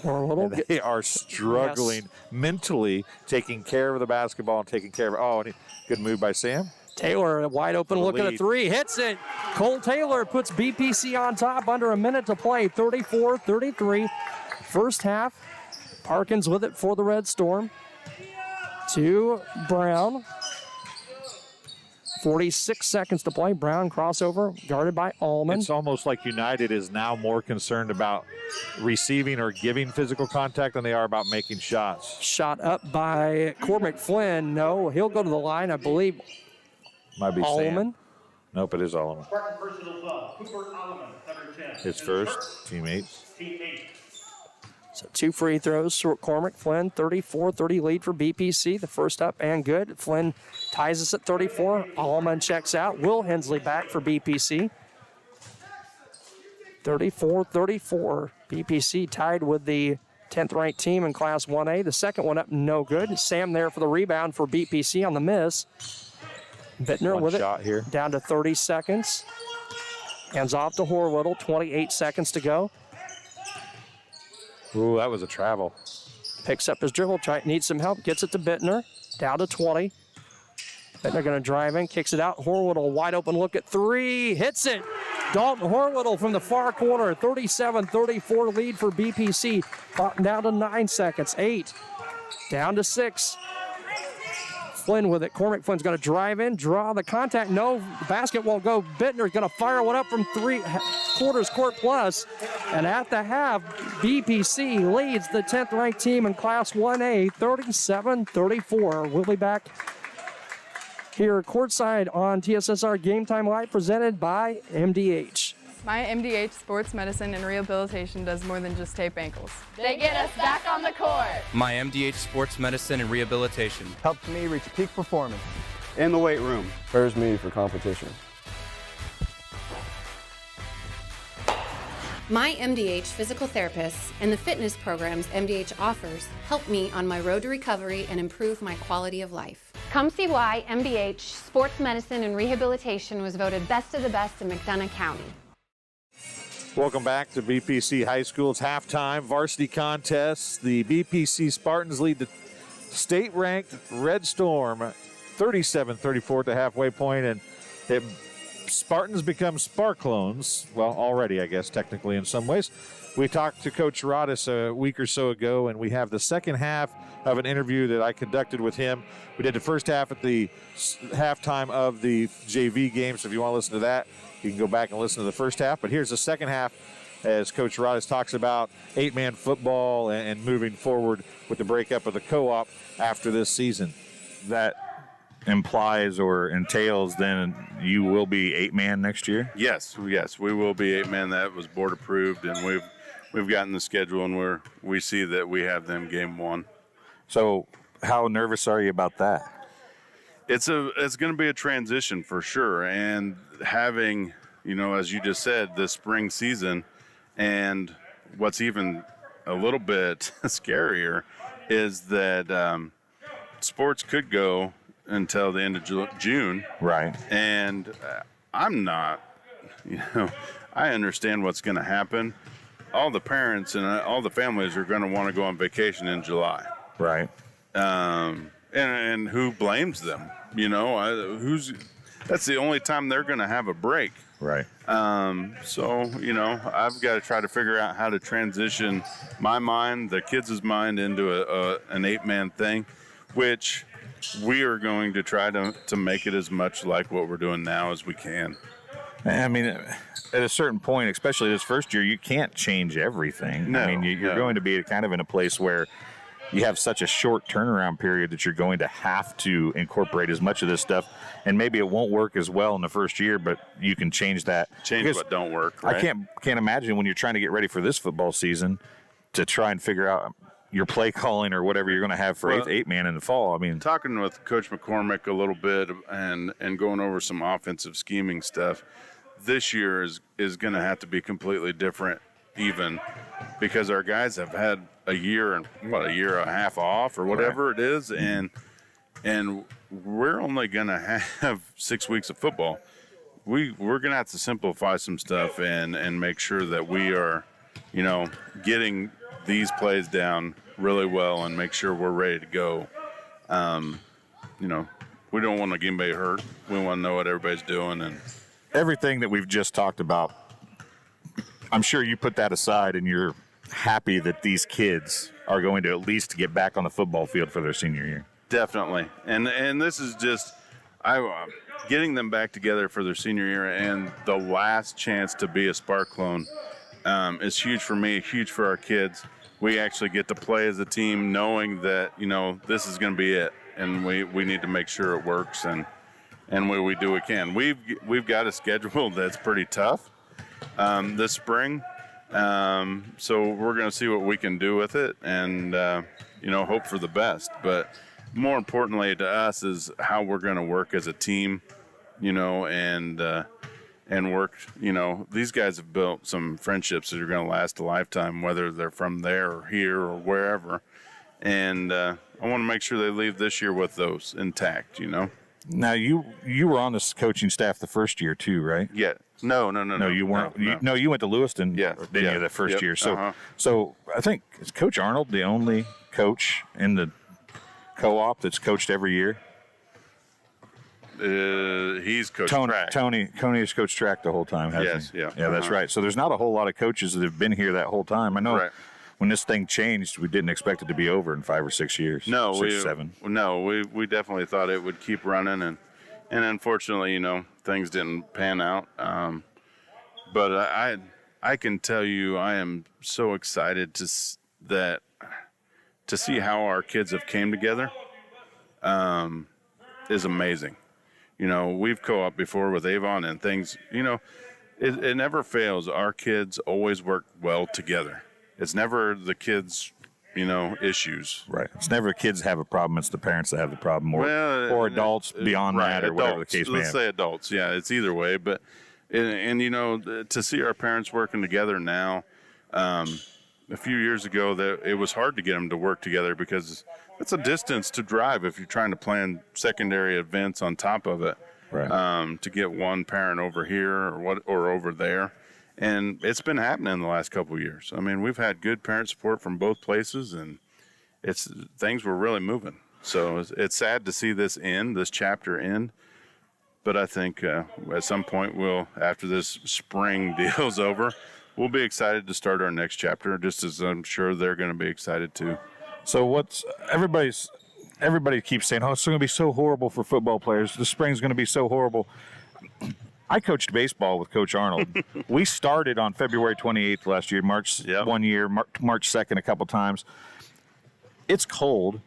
They are struggling mentally, taking care of the basketball and taking care of it. Good move by Sam. Taylor wide open, looking at 3, hits it. Cole Taylor puts BPC on top, under a minute to play, 34-33. First half, Parkins with it for the Red Storm. To Brown. 46 seconds to play. Brown crossover, guarded by Allman. It's almost like United is now more concerned about receiving or giving physical contact than they are about making shots. Shot up by Cormac Flynn. No, he'll go to the line, I believe. Might be Allman. Sam. Nope, it is Allman. Spartan personal foul. Cooper Allman, number 10. His first, team 8. Team 8. So 2 free throws for Cormac Flynn. 34-30 lead for BPC. The first up and good. Flynn ties us at 34. Allman checks out. Will Hensley back for BPC. 34-34. BPC tied with the 10th ranked team in Class 1A. The second one up, no good. Sam there for the rebound for BPC on the miss. Bittner with it, here. Down to 30 seconds. Hands off to Horwittle, 28 seconds to go. Ooh, that was a travel. Picks up his dribble, needs some help, gets it to Bittner, down to 20. Bittner going to drive in, kicks it out. Horwittle, wide open look at 3, hits it. Dalton Horwittle from the far corner, 37-34 lead for BPC. Down to 9 seconds, 8, down to 6. Flynn with it. Cormac Flynn's going to drive in, draw the contact. No, the basket won't go. Bittner's going to fire one up from 3/4 court plus. And at the half, BPC leads the 10th ranked team in Class 1A 37-34. We'll be back here courtside on TSSR Game Time Live presented by MDH. My MDH Sports Medicine and Rehabilitation does more than just tape ankles. They get us back on the court. My MDH Sports Medicine and Rehabilitation helps me reach peak performance in the weight room. Prepares me for competition. My MDH physical therapists and the fitness programs MDH offers help me on my road to recovery and improve my quality of life. Come see why MDH Sports Medicine and Rehabilitation was voted best of the best in McDonough County. Welcome back to BPC High School. It's halftime varsity contest. The BPC Spartans lead the state-ranked Red Storm 37-34 at the halfway point, and Spartans become Sparklones. Well, already, I guess, technically in some ways. We talked to Coach Rodis a week or so ago, and we have the second half of an interview that I conducted with him. We did the first half at the halftime of the JV game, so if you want to listen to that, you can go back and listen to the first half. But here's the second half as Coach Rodis talks about 8-man football and moving forward with the breakup of the co-op after this season. That implies or entails then you will be 8-man next year? Yes, we will be 8-man. That was board approved, and we've gotten the schedule, and we see that we have them game 1. So how nervous are you about that? It's going to be a transition for sure, and having, as you just said, the spring season, and what's even a little bit scarier is that sports could go until the end of June. Right. And I'm not, I understand what's going to happen. All the parents and all the families are going to want to go on vacation in July. Right. And who blames them? That's the only time they're going to have a break. Right. So, I've got to try to figure out how to transition my mind, the kids' mind, into an 8-man thing, which we are going to try to make it as much like what we're doing now as we can. I mean, at a certain point, especially this first year, you can't change everything. No, I mean, you're going to be kind of in a place where you have such a short turnaround period that you're going to have to incorporate as much of this stuff, and maybe it won't work as well in the first year, but you can change that. Change what don't work, right? I can't imagine when you're trying to get ready for this football season to try and figure out your play calling or whatever you're going to have for 8-man in the fall. I mean, talking with Coach McCormick a little bit and going over some offensive scheming stuff, this year is going to have to be completely different, even because our guys have had a year and a half off or whatever it is, and we're only going to have 6 weeks of football. We're going to have to simplify some stuff and make sure that we are, getting these plays down really well and make sure we're ready to go. We don't want to get anybody hurt. We want to know what everybody's doing. And everything that we've just talked about, I'm sure you put that aside and you're happy that these kids are going to at least get back on the football field for their senior year. Definitely. And this is just getting them back together for their senior year and the last chance to be a Spark clone is huge for me, huge for our kids. We actually get to play as a team knowing that, this is going to be it. And we need to make sure it works and we do what we can. We've got a schedule that's pretty tough this spring. So we're going to see what we can do with it and, hope for the best. But more importantly to us is how we're going to work as a team, and work, these guys have built some friendships that are going to last a lifetime, whether they're from there or here or wherever. And I want to make sure they leave this year with those intact, Now, you were on this coaching staff the first year too, right? Yeah. No, you weren't. No. You went to Lewiston, didn't you, the first year? So, so I think, is Coach Arnold the only coach in the co-op that's coached every year? He's coached track. Tony has coached track the whole time, hasn't he? Yes, Yeah, that's right. So there's not a whole lot of coaches that have been here that whole time. I know when this thing changed, we didn't expect it to be over in 5 or 6 years. No, 6, 7. No, we definitely thought it would keep running, and unfortunately, things didn't pan out. But I can tell you, I am so excited to see how our kids have came together. Is amazing. We've co-op before with Avon and things. It never fails. Our kids always work well together. It's never the kids, issues. Right. It's never kids have a problem. It's the parents that have the problem, or adults beyond right, that, or adults, whatever the case may Let's be. say adults. Yeah, it's either way. But and to see our parents working together now. A few years ago, that it was hard to get them to work together because it's a distance to drive if you're trying to plan secondary events on top of it. Right. To get one parent over here or over there, and it's been happening the last couple of years. I mean, we've had good parent support from both places, and things were really moving. So it's sad to see this chapter end. But I think at some point after this spring deal's over, we'll be excited to start our next chapter, just as I'm sure they're going to be excited too. So everybody keeps saying, it's going to be so horrible for football players. The spring's going to be so horrible. I coached baseball with Coach Arnold. We started on February 28th last year, March 2nd a couple times. It's cold.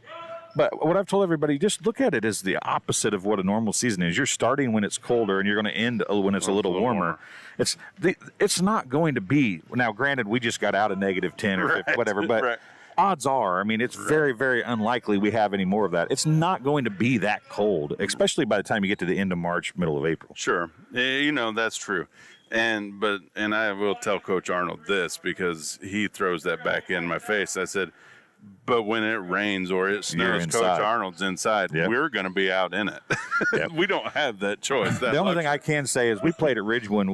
But what I've told everybody, just look at it as the opposite of what a normal season is. You're starting when it's colder, and you're going to end when it's a little warmer. It's not going to be. Now, granted, we just got out of -10 or 50, whatever, but odds are, it's very, very unlikely we have any more of that. It's not going to be that cold, especially by the time you get to the end of March, middle of April. Sure. That's true. And I will tell Coach Arnold this because he throws that back in my face. I said, but when it rains or it snows, Coach Arnold's inside. Yep. We're going to be out in it. Yep. We don't have that choice. The only thing I can say is we played at Ridgewood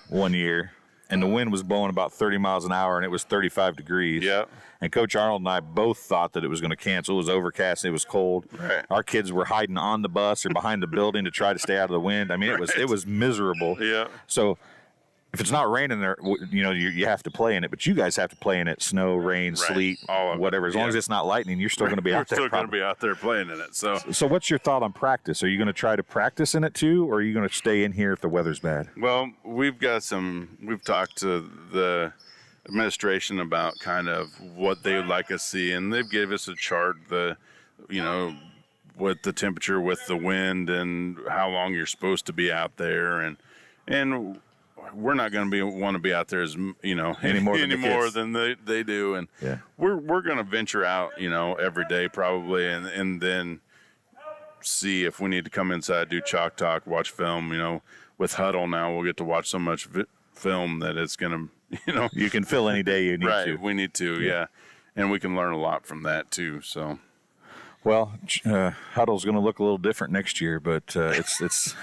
one year, and the wind was blowing about 30 miles an hour, and it was 35 degrees. Yeah. And Coach Arnold and I both thought that it was going to cancel. It was overcast. It was cold. Right. Our kids were hiding on the bus or behind the building to try to stay out of the wind. It was miserable. Yeah. So if it's not raining there, you have to play in it. But you guys have to play in it, snow, rain, sleet, whatever. As long as it's not lightning, you're still going to be out there. We're still going to be out there playing in it. So what's your thought on practice? Are you going to try to practice in it too, or are you going to stay in here if the weather's bad? Well, we've talked to the administration about kind of what they would like us to see, and they've gave us a chart, with the temperature, with the wind, and how long you're supposed to be out there, and we're not going to want to be out there as any more than they do, and we're going to venture out every day probably, and then see if we need to come inside, do chalk talk, watch film. With Huddle now, we'll get to watch so much film that it's going to you can fill any day you need to. We need to, and we can learn a lot from that too. So. Well, Huddle's going to look a little different next year, but it's it's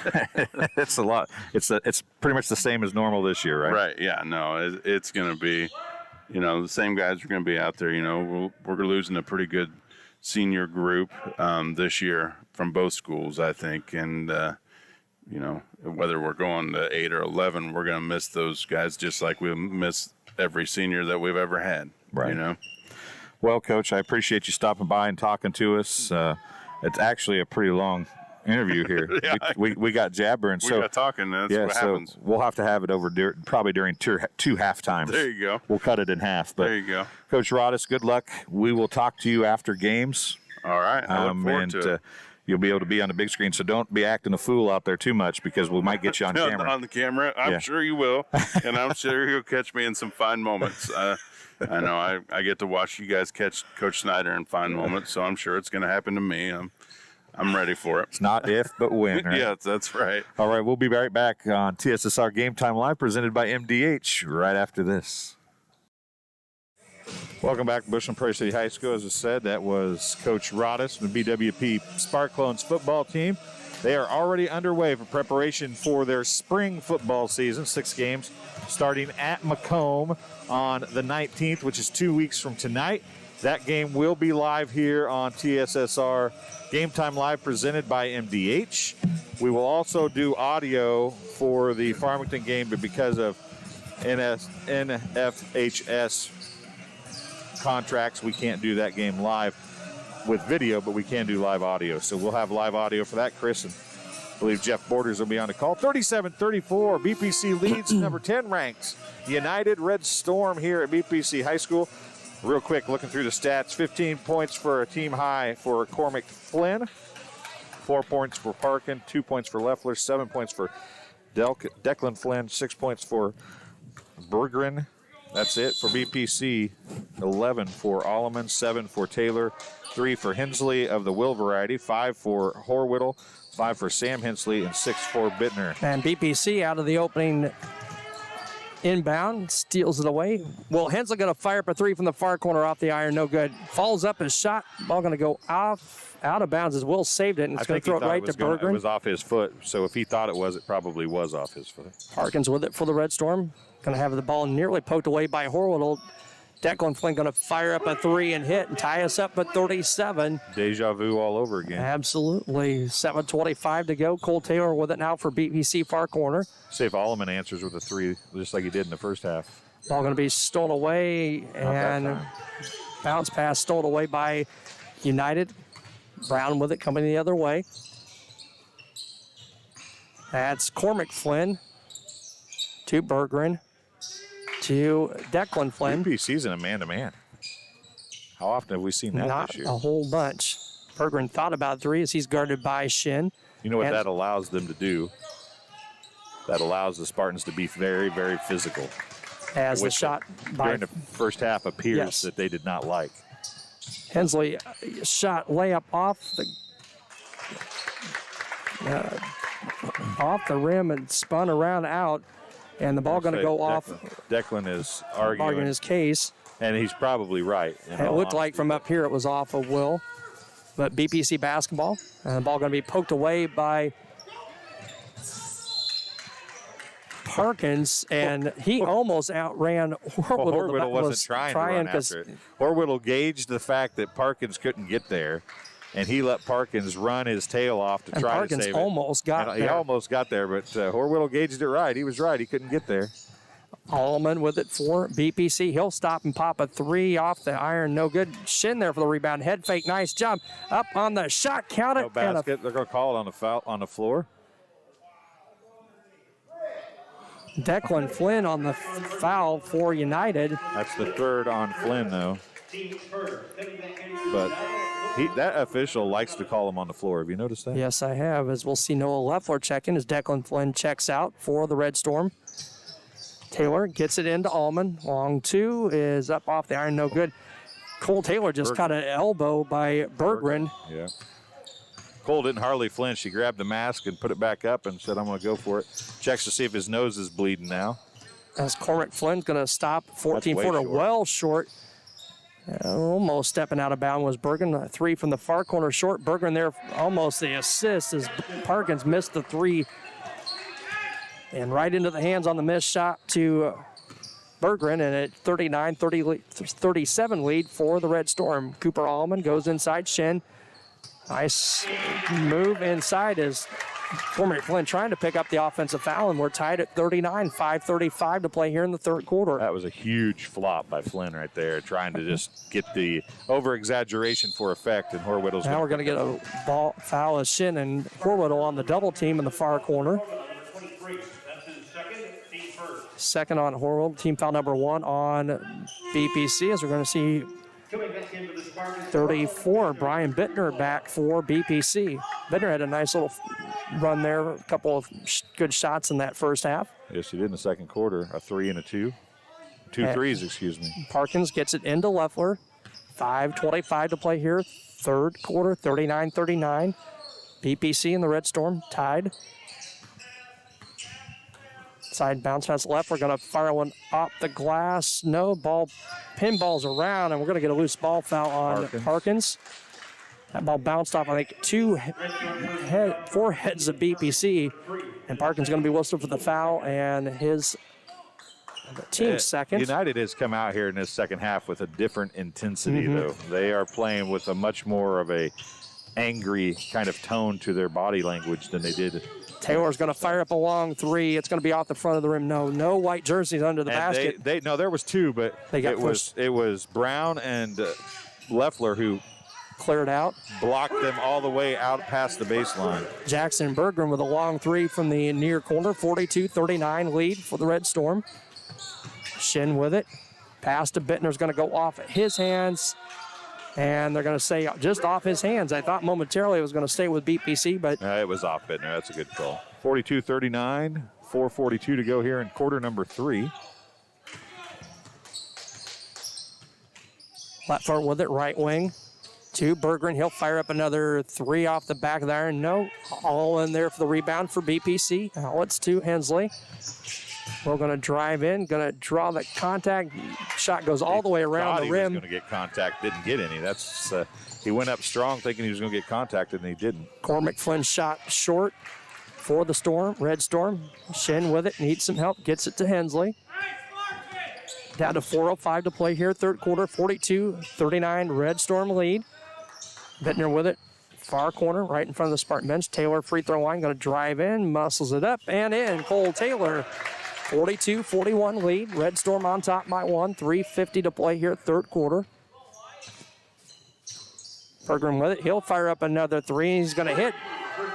a lot. It's pretty much the same as normal this year, right? Right. Yeah. No, it's going to be, the same guys are going to be out there. We're losing a pretty good senior group this year from both schools, I think, and whether we're going to 8 or 11, we're going to miss those guys just like we miss every senior that we've ever had. Right. Well, Coach, I appreciate you stopping by and talking to us. It's actually a pretty long interview here. We got jabbering. We got talking. That's what happens. We'll have to have it over probably during two half times. There you go. We'll cut it in half. But there you go. Coach Rodis, good luck. We will talk to you after games. All right. I look forward to it. You'll be able to be on the big screen, so don't be acting a fool out there too much because we might get you on camera. On the camera? I'm sure you will, and I'm sure you'll catch me in some fine moments. I know I get to watch you guys catch Coach Snyder in fine moments, so I'm sure it's going to happen to me. I'm ready for it. It's not if, but when, right? Yeah, that's right. All right, we'll be right back on TSSR Game Time Live, presented by MDH, right after this. Welcome back to Bushland Prairie City High School. As I said, that was Coach Rodis from the BWP Spark Clones football team. They are already underway for preparation for their spring football season, 6 games, starting at Macomb on the 19th, which is 2 weeks from tonight. That game will be live here on TSSR Game Time Live, presented by MDH. We will also do audio for the Farmington game, but because of NFHS contracts, we can't do that game live with video, but we can do live audio. So we'll have live audio for that, Chris, and I believe Jeff Borders will be on the call. 37-34, BPC leads number 10 ranked United Red Storm here at BPC High School. Real quick, looking through the stats, 15 points for a team high for Cormac Flynn, 4 points for Parkin, 2 points for Leffler, 7 points for Declan Flynn, 6 points for Berggren. That's it for BPC. 11 for Alleman, 7 for Taylor, 3 for Hensley of the Will variety, 5 for Horwittle, 5 for Sam Hensley, and 6 for Bittner. And BPC out of the opening inbound, steals it away. Will Hensley going to fire up a 3 from the far corner off the iron, no good. Follows up his shot, ball going to go out of bounds as Will saved it, and it's going to throw it right to Berggren. It was off his foot, so if he thought it was, it probably was off his foot. Parkins with it for the Red Storm. Going to have the ball nearly poked away by Horwittle. Declan Flynn going to fire up a 3 and hit and tie us up at 37. Deja vu all over again. Absolutely. 7:25 to go. Cole Taylor with it now for BPC far corner. See if Alleman answers with a 3, just like he did in the first half. Ball going to be stolen away, and bounce pass stolen away by United. Brown with it coming the other way. That's Cormac Flynn to Berggren to Declan Flynn. BPC's in a man-to-man. How often have we seen that Not this year? a whole bunch. Berggren thought about 3 as he's guarded by Shin. You know what that allows them to do? That allows the Spartans to be very, very physical. As the shot during the first half appears that they did not like. Hensley shot layup off the rim and spun around out, and the ball going to go off. Declan is arguing his case, and he's probably right. It looked like from up here it was off of Will, but BPC basketball, and the ball going to be poked away by Parkins, and he almost outran Horwittle. Horwittle wasn't trying to run after it. Horwittle gauged the fact that Parkins couldn't get there, and he let Parkins run his tail off to try Parkins to save almost it. got there. He almost got there, but Horwittle gauged it right. He was right. He couldn't get there. Alleman with it for BPC. He'll stop and pop a 3 off the iron. No good. Shin there for the rebound. Head fake. Nice job. Up on the shot. Count it. No basket. They're going to call it on the foul on the floor. Declan Flynn on the foul for United. That's the 3rd on Flynn, though. But that official likes to call him on the floor. Have you noticed that? Yes, I have. As we'll see Noah Leffler check in as Declan Flynn checks out for the Red Storm. Taylor gets it into Allman. Long 2 is up off the iron. No good. Cole Taylor just caught an elbow by Berggren. Yeah. Cole didn't hardly flinch. He grabbed the mask and put it back up and said, I'm going to go for it. Checks to see if his nose is bleeding now. As Cormac Flynn's going to stop 14-footer well short. Almost stepping out of bounds was Berggren. A 3 from the far corner short. Berggren there almost the assist as Parkins missed the 3. And right into the hands on the missed shot to Berggren, and at 39-37 lead for the Red Storm. Cooper Allman goes inside. Shin. Nice move inside as Cormac Flynn trying to pick up the offensive foul, and we're tied at 39, 5:35 to play here in the 3rd quarter. That was a huge flop by Flynn right there, trying to just get the over-exaggeration for effect, and Horwittle's now we're going to get a ball foul as Shin and Horwittle on the double team in the far corner. Second on Horwittle, team foul number 1 on BPC, as we're going to see 34, Brian Bittner back for BPC. Bittner had a nice little run there, a couple of good shots in that first half. Yes, he did in the second quarter, a 3 and a 2. Two threes, excuse me. Parkins gets it into Leffler. 5:25 to play here, 3rd quarter, 39-39. BPC and the Red Storm tied. Side bounce pass left. We're going to fire one off the glass. No, ball pinballs around, and we're going to get a loose ball foul on Parkins. That ball bounced off, I think, 4 heads of BPC, and Parkins going to be whistled for the foul, and his team's second. United has come out here in this second half with a different intensity, though. They are playing with a much more of a angry kind of tone to their body language than they did Taylor's going to fire up a long three. It's going to be off the front of the rim. No white jerseys under the basket. No, there was two, but it was Brown and Leffler who cleared out, blocked them all the way out past the baseline. Jackson Berggren with a long three from the near corner. 42-39 lead for the Red Storm. Shin with it. Pass to Bittner's going to go off at his hands. And they're going to say just off his hands. I thought momentarily it was going to stay with BPC, but it was off Bittner. That's a good call. 42-39, 4:42 to go here in quarter number 3. Leffler with it, right wing. To Berggren. He'll fire up another three off the back of the iron. No, all in there for the rebound for BPC. Now it's to Hensley. We're going to drive in, going to draw the contact. Shot goes all the way around the rim. He was going to get contact, didn't get any. That's he went up strong thinking he was going to get contacted, and he didn't. Cormac Flynn shot short for the Storm, Red Storm. Shin with it, needs some help, gets it to Hensley. Down to 4:05 to play here, third quarter, 42-39 Red Storm lead. Bittner with it, far corner, right in front of the Spartan bench. Taylor free throw line, going to drive in, muscles it up, and in. Cole Taylor. 42-41 lead. Red Storm on top by 1. 3:50 to play here, third quarter. Berggren with it. He'll fire up another three. He's going to hit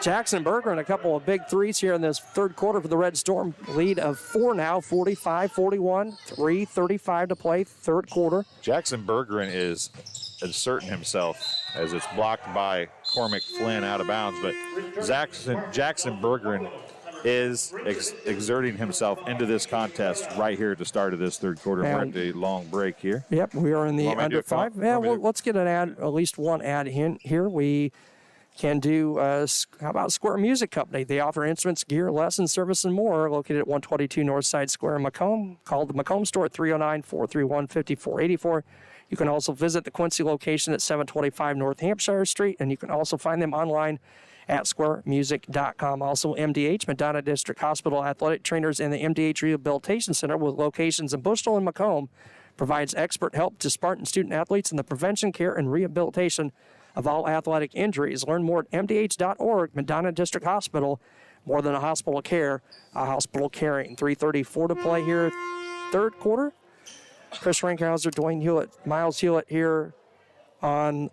Jackson Berggren a couple of big threes here in this third quarter for the Red Storm. Lead of 4 now, 45-41. 3:35 to play, third quarter. Jackson Berggren is asserting himself as it's blocked by Cormac Flynn out of bounds, but Jackson Berggren is exerting himself into this contest right here at the start of this third quarter. We're at the long break here. Yep, we are in the under 5. Yeah, well, let's get an ad, at least one ad in here. We can do, how about Square Music Company? They offer instruments, gear, lessons, service, and more. Located at 122 Northside Square in Macomb. Call the Macomb store at 309-431-5484. You can also visit the Quincy location at 725 North Hampshire Street, and you can also find them online at squaremusic.com. Also, MDH, Medina District Hospital Athletic Trainers, and the MDH Rehabilitation Center with locations in Bushnell and Macomb provides expert help to Spartan student athletes in the prevention, care, and rehabilitation of all athletic injuries. Learn more at mdh.org. Medina District Hospital, more than a hospital care, a hospital caring. 3:34 to play here, third quarter. Chris Rinkhauser, Dwayne Hewlett, Miles Hewlett here on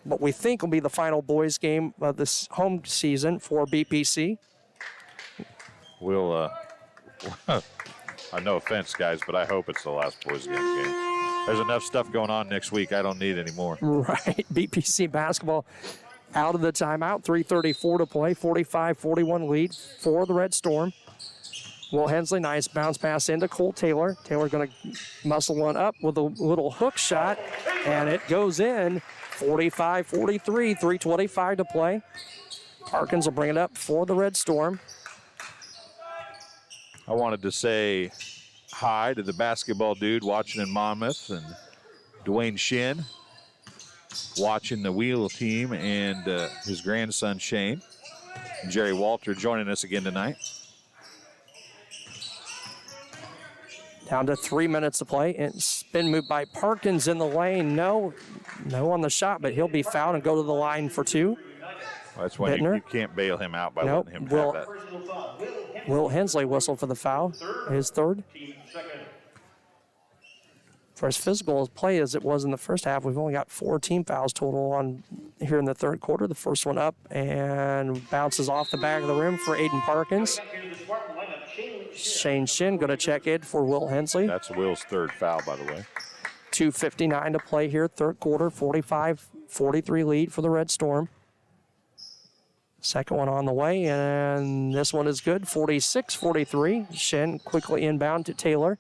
what we think will be the final boys game of this home season for BPC. We'll, no offense, guys, but I hope it's the last boys game. There's enough stuff going on next week. I don't need any more. Right. BPC basketball out of the timeout. 3:34 to play. 45-41 lead for the Red Storm. Will Hensley, nice bounce pass into Cole Taylor. Taylor going to muscle one up with a little hook shot, and it goes in. 45-43, 3:25 to play. Harkins will bring it up for the Red Storm. I wanted to say hi to the basketball dude watching in Monmouth, and Dwayne Shin watching the Wheel team, and his grandson Shane. And Jerry Walter joining us again tonight. Down to 3 minutes to play. And spin move by Parkins in the lane. No on the shot, but he'll be fouled and go to the line for 2. Well, that's when you can't bail him out by letting him have that. Will Hensley whistle for the foul, his third. For as physical as play as it was in the first half, we've only got 4 team fouls total on here in the third quarter. The first one up and bounces off the back of the rim for Aiden Parkins. Shane Shin going to check in for Will Hensley. That's Will's third foul, by the way. 2:59 to play here, third quarter, 45-43 lead for the Red Storm. Second one on the way, and this one is good, 46-43. Shin quickly inbound to Taylor.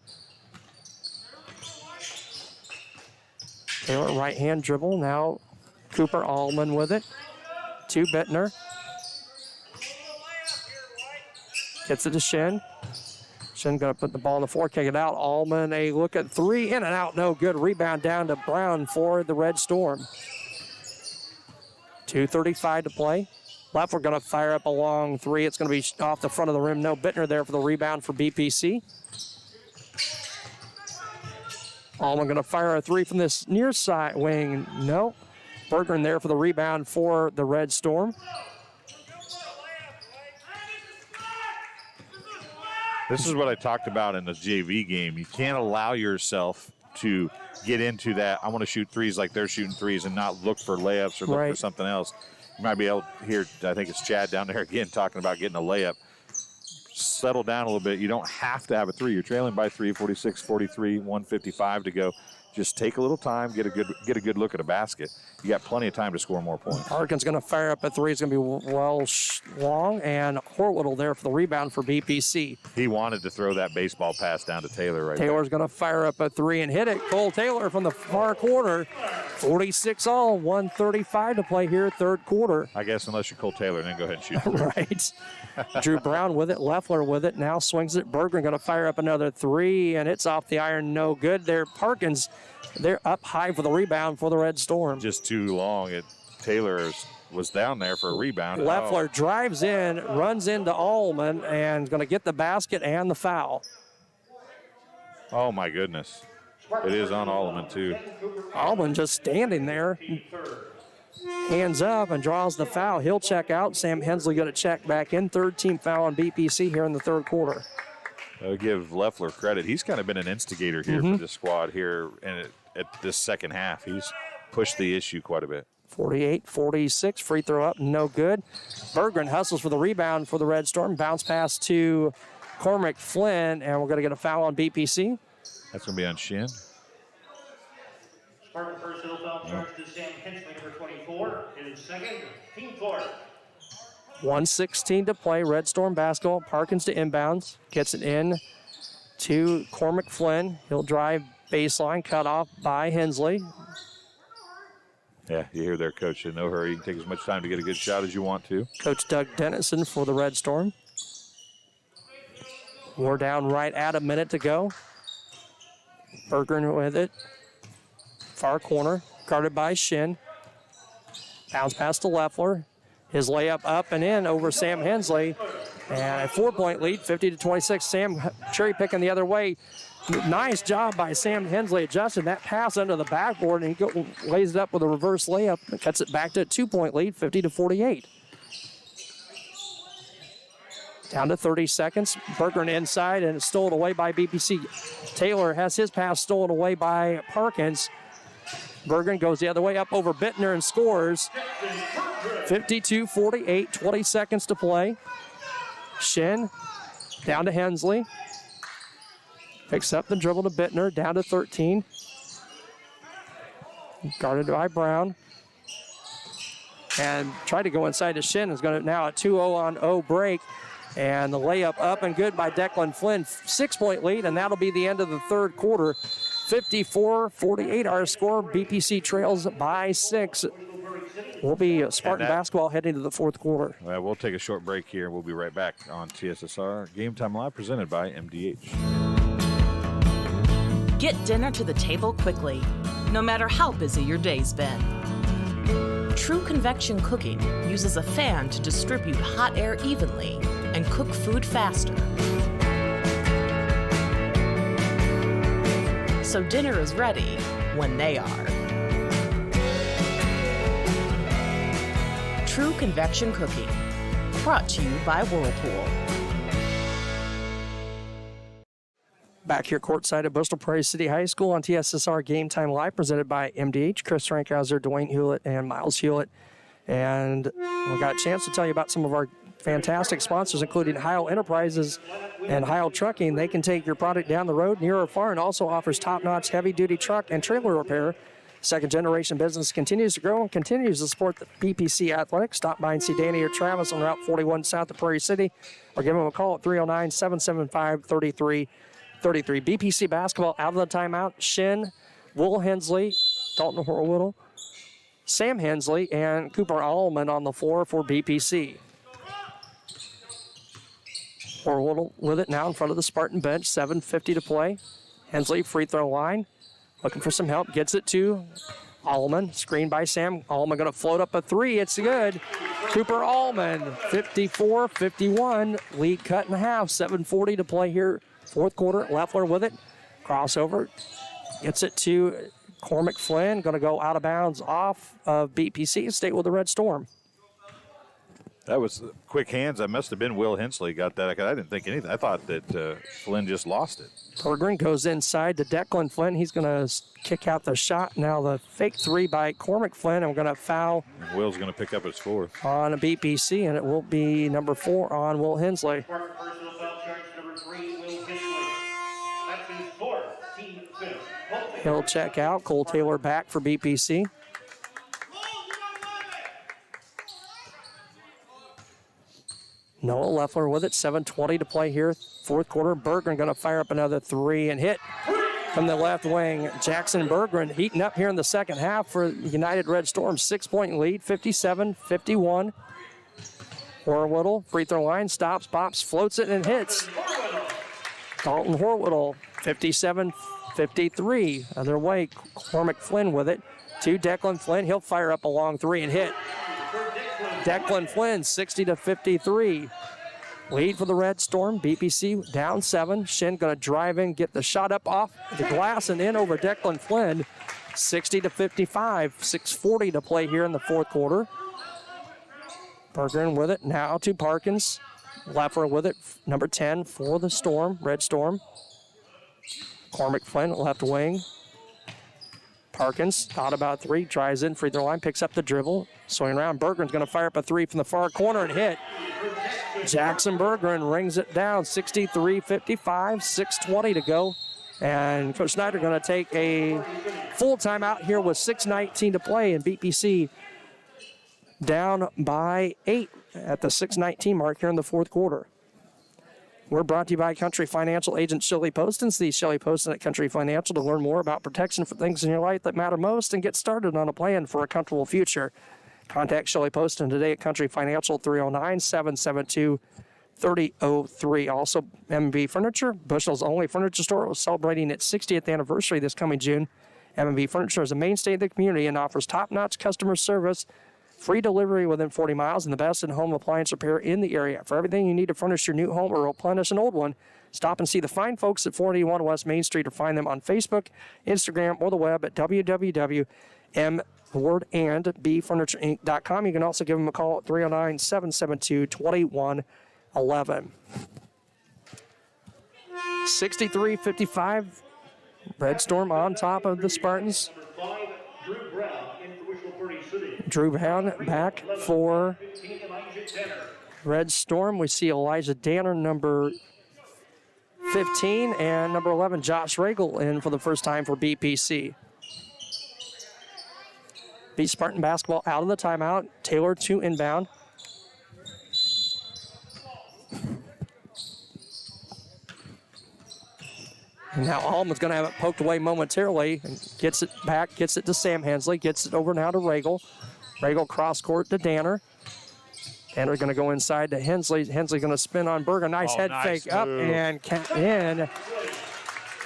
Taylor right hand dribble, now Cooper Allman with it. To Bittner. Gets it to Shin. Shin going to put the ball on the floor, kick it out. Allman, a look at 3, in and out, no good. Rebound down to Brown for the Red Storm. 2:35 to play. Left, we're going to fire up a long 3. It's going to be off the front of the rim. No, Bittner there for the rebound for BPC. Allman going to fire a 3 from this near side wing. No. Berggren there for the rebound for the Red Storm. This is what I talked about in the JV game. You can't allow yourself to get into that, I want to shoot threes like they're shooting threes and not look for layups or look for something else. You might be able to hear, I think it's Chad down there again talking about getting a layup. Settle down a little bit. You don't have to have a three. You're trailing by 3, 46, 43, 155 to go. Just take a little time, get a good look at a basket. You got plenty of time to score more points. Harkin's going to fire up a three. It's going to be long, and Horwittle there for the rebound for BPC. He wanted to throw that baseball pass down to Taylor right Taylor's going to fire up a three and hit it. Cole Taylor from the far corner. 46 all, 1:35 to play here, third quarter. I guess unless you're Cole Taylor, then go ahead and shoot. Right. Drew Brown with it, Leffler with it. Now swings it. Berggren going to fire up another three, and it's off the iron. No good there. Parkins, they're up high for the rebound for the Red Storm. Just too long. Taylor was down there for a rebound. Leffler drives in, runs into Allman, and is going to get the basket and the foul. Oh, my goodness. It is on Allman, too. Allman just standing there. Hands up and draws the foul. He'll check out. Sam Hensley going to check back in. Third team foul on BPC here in the third quarter. I'll give Leffler credit. He's kind of been an instigator here for this squad here at this second half. He's pushed the issue quite a bit. 48-46, free throw up, no good. Berggren hustles for the rebound for the Red Storm. Bounce pass to Cormac Flynn, and we're going to get a foul on BPC. That's going to be on Shin. Spartan personal foul charge to Sam Hensley, number 24. His second, team foul. 1:16 to play. Red Storm basketball. Parkins to inbounds. Gets it in to Cormac Flynn. He'll drive baseline, cut off by Hensley. Yeah, you hear there, Coach. In no hurry. You can take as much time to get a good shot as you want to. Coach Doug Dennison for the Red Storm. We're down right at a minute to go. Berggren with it. Far corner, guarded by Shin. Bounce pass to Leffler. His layup up and in over Sam Hensley. And a 4-point lead, 50-26. Sam cherry picking the other way. Nice job by Sam Hensley adjusting that pass under the backboard, and he lays it up with a reverse layup and cuts it back to a 2-point lead, 50-48. Down to 30 seconds. Berggren inside, and it's stolen away by BPC. Taylor has his pass stolen away by Parkins. Berggren goes the other way up over Bittner and scores. 52-48, 20 seconds to play. Shin down to Hensley. Picks up the dribble to Bittner, down to 13. Guarded by Brown. And tried to go inside to Shin. Is going to now a 2-0 on 0 break. And the layup up and good by Declan Flynn. 6-point lead, and that'll be the end of the third quarter. 54-48 our score. BPC trails by 6. We'll be Spartan basketball heading to the fourth quarter. Well, we'll take a short break here. We'll be right back on TSSR Game Time Live presented by MDH. Get dinner to the table quickly, no matter how busy your day's been. True Convection Cooking uses a fan to distribute hot air evenly and cook food faster. So dinner is ready when they are. True Convection Cooking, brought to you by Whirlpool. Back here courtside at Bristol Prairie City High School on TSSR Game Time Live, presented by MDH. Chris Frankhauser, Dwayne Hewlett, and Miles Hewlett. And we got a chance to tell you about some of our fantastic sponsors, including Heil Enterprises and Heil Trucking. They can take your product down the road, near or far, and also offers top-notch heavy-duty truck and trailer repair. Second-generation business continues to grow and continues to support the BPC Athletics. Stop by and see Danny or Travis on Route 41 south of Prairie City, or give them a call at 309-775-3333. BPC basketball out of the timeout. Shin, Will Hensley, Dalton Horwittle, Sam Hensley, and Cooper Allman on the floor for BPC. Horwittle with it now in front of the Spartan bench. 7:50 to play. Hensley, free throw line. Looking for some help. Gets it to Allman. Screen by Sam. Allman going to float up a three. It's good. Cooper Allman, 54-51. Lead cut in half. 7:40 to play here. Fourth quarter. Leffler with it. Crossover. Gets it to Cormac Flynn. Going to go out of bounds off of BPC. Stay with the Red Storm. That was quick hands. That must have been Will Hensley got that. I didn't think anything. I thought that Flynn just lost it. Berggren goes inside to Declan Flynn. He's going to kick out the shot. Now the fake three by Cormac Flynn, and we're going to foul. And Will's going to pick up his fourth. On a BPC, and it will be number 4 on Will Hensley. Personal foul charge number 3, Will Hensley. That's his fourth, team fifth. He'll check out. Cole Taylor back for BPC. Noah Leffler with it, 7:20 to play here, fourth quarter. Berggren going to fire up another three and hit from the left wing. Jackson Berggren heating up here in the second half for United Red Storm. 6-point lead, 57-51. Horwittle, free throw line, stops, pops, floats it, and hits. Dalton Horwittle, 57-53. Other way, Cormac Flynn with it. To Declan Flynn, he'll fire up a long three and hit. Declan Flynn, 60-53. Lead for the Red Storm. BPC down 7. Shin going to drive in, get the shot up off the glass and in over Declan Flynn. 60-55. 6:40 to play here in the fourth quarter. Berggren with it now to Parkins. Leffler with it, number 10 for the Storm, Red Storm. Cormac Flynn, left wing. Parkins thought about three, drives in, free throw line, picks up the dribble, swing around. Berggren's going to fire up a three from the far corner and hit. Jackson Berggren rings it down, 63-55, 6:20 to go. And Coach Snyder going to take a full timeout here with 6:19 to play, and BPC down by 8 at the 6:19 mark here in the fourth quarter. We're brought to you by Country Financial agent Shelley Poston. See Shelley Poston at Country Financial to learn more about protection for things in your life that matter most and get started on a plan for a comfortable future. Contact Shelley Poston today at Country Financial, 309-772-3003. Also, M&B Furniture, Bushnell's only furniture store, was celebrating its 60th anniversary this coming June. M&B Furniture is a mainstay of the community and offers top-notch customer service, free delivery within 40 miles, and the best in-home appliance repair in the area. For everything you need to furnish your new home or replenish an old one, stop and see the fine folks at 481 West Main Street or find them on Facebook, Instagram, or the web at www.bfurnitureinc.com. You can also give them a call at 309-772-2111. 63-55, Red Storm on top of the Spartans. Drew Brown back for Red Storm. We see Elijah Danner, number 15, and number 11, Josh Regal, in for the first time for BPC. Beat Spartan basketball out of the timeout. Taylor to inbound. And now Allman's going to have it poked away momentarily and gets it back, gets it to Sam Hensley, gets it over now to Regal. Regal cross court to Danner. Danner going to go inside to Hensley. Hensley going to spin on Berg. A nice head fake up and in.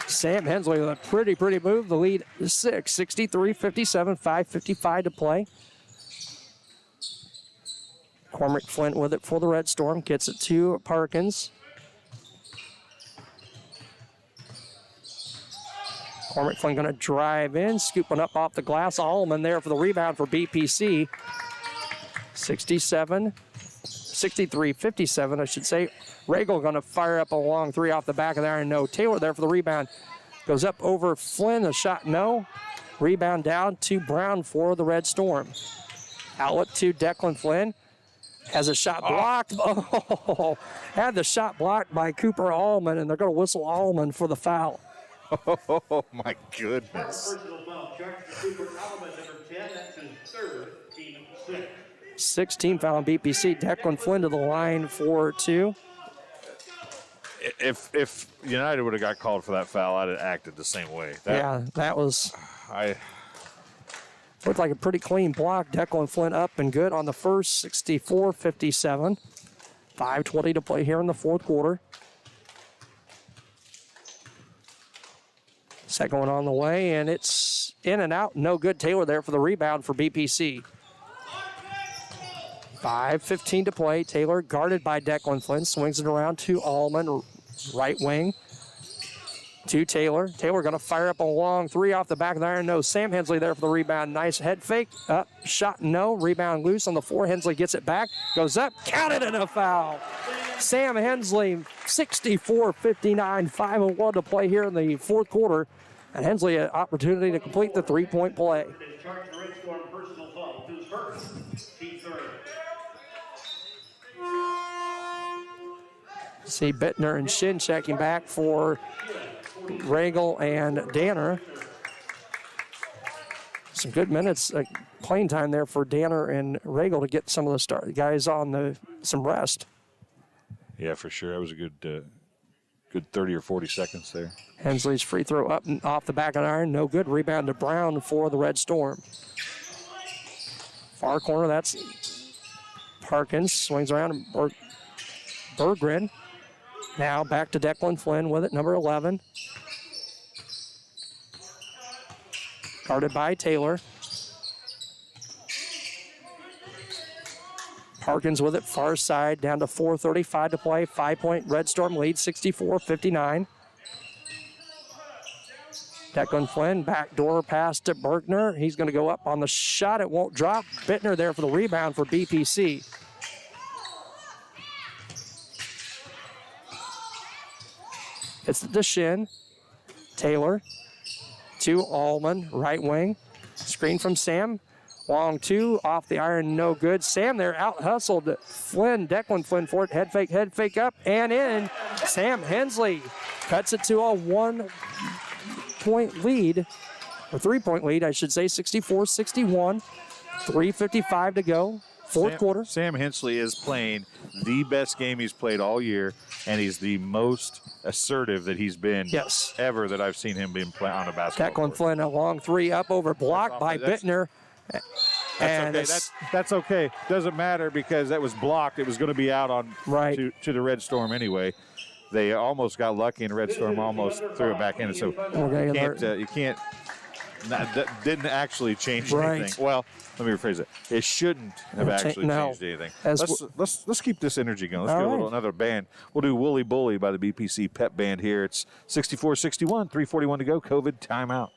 Sam Hensley with a pretty move. The lead is 6, 63-57, 5:55 to play. Cormac Flint with it for the Red Storm. Gets it to Parkins. Cormac Flynn going to drive in, scooping up off the glass. Allman there for the rebound for BPC. 63-57, I should say. Regal going to fire up a long three off the back of there, and no. Taylor there for the rebound. Goes up over Flynn, the shot no. Rebound down to Brown for the Red Storm. Outlet to Declan Flynn. Has a shot blocked. Oh, had the shot blocked by Cooper Allman, and they're going to whistle Allman for the foul. Oh, my goodness. 16 foul on BPC. Declan Flynn to the line for 2. If United would have got called for that foul, I'd have acted the same way. That was... Looked like a pretty clean block. Declan Flynn up and good on the first, 64-57. 5:20 to play here in the fourth quarter. Second one on the way, and it's in and out. No good. Taylor there for the rebound for BPC. 5:15 to play. Taylor guarded by Declan Flynn. Swings it around to Allman, right wing. to Taylor. Taylor going to fire up a long three off the back of the iron. No, Sam Hensley there for the rebound. Nice head fake. Up, shot, no. Rebound loose on the floor. Hensley gets it back. Goes up. Counted and a foul. Sam Hensley, 64-59, 5:01 to play here in the fourth quarter. And Hensley an opportunity to complete the three-point play. See Bittner and Shin checking back for Regal and Danner. Some good minutes, playing time there for Danner and Regal to get some of the guys on some rest. Yeah, for sure. That was a good 30 or 40 seconds there. Hensley's free throw up and off the back of the iron. No good. Rebound to Brown for the Red Storm. Far corner, that's Parkins. Swings around. Berggren. Now back to Declan Flynn with it, number 11. Guarded by Taylor. Parkins with it, far side, down to 4:35 to play. 5-point Red Storm lead, 64-59. Declan Flynn, backdoor pass to Bergner. He's going to go up on the shot. It won't drop. Bittner there for the rebound for BPC. It's the Shin. Taylor to Allman, right wing. Screen from Sam. Long two, off the iron, no good. Sam there out-hustled Flynn, Declan Flynn for it. Head fake up and in. Sam Hensley cuts it to a 1-point lead, or 3-point lead, I should say, 64-61. 3:55 to go. Fourth quarter. Sam Hensley is playing the best game he's played all year, and he's the most assertive that he's been ever that I've seen him being play on a basketball court. Declan Flynn, a long three up over blocked by Bittner. That's okay. Doesn't matter because that was blocked. It was going to be out on to the Red Storm anyway. They almost got lucky, and Red Storm almost threw it back in. So you can't. That didn't actually change anything. Well, let me rephrase it. It shouldn't have actually changed anything. Let's keep this energy going. Let's get another band. We'll do Wooly Bully by the BPC Pep Band here. It's 64-61, 3:41 to go. COVID timeout.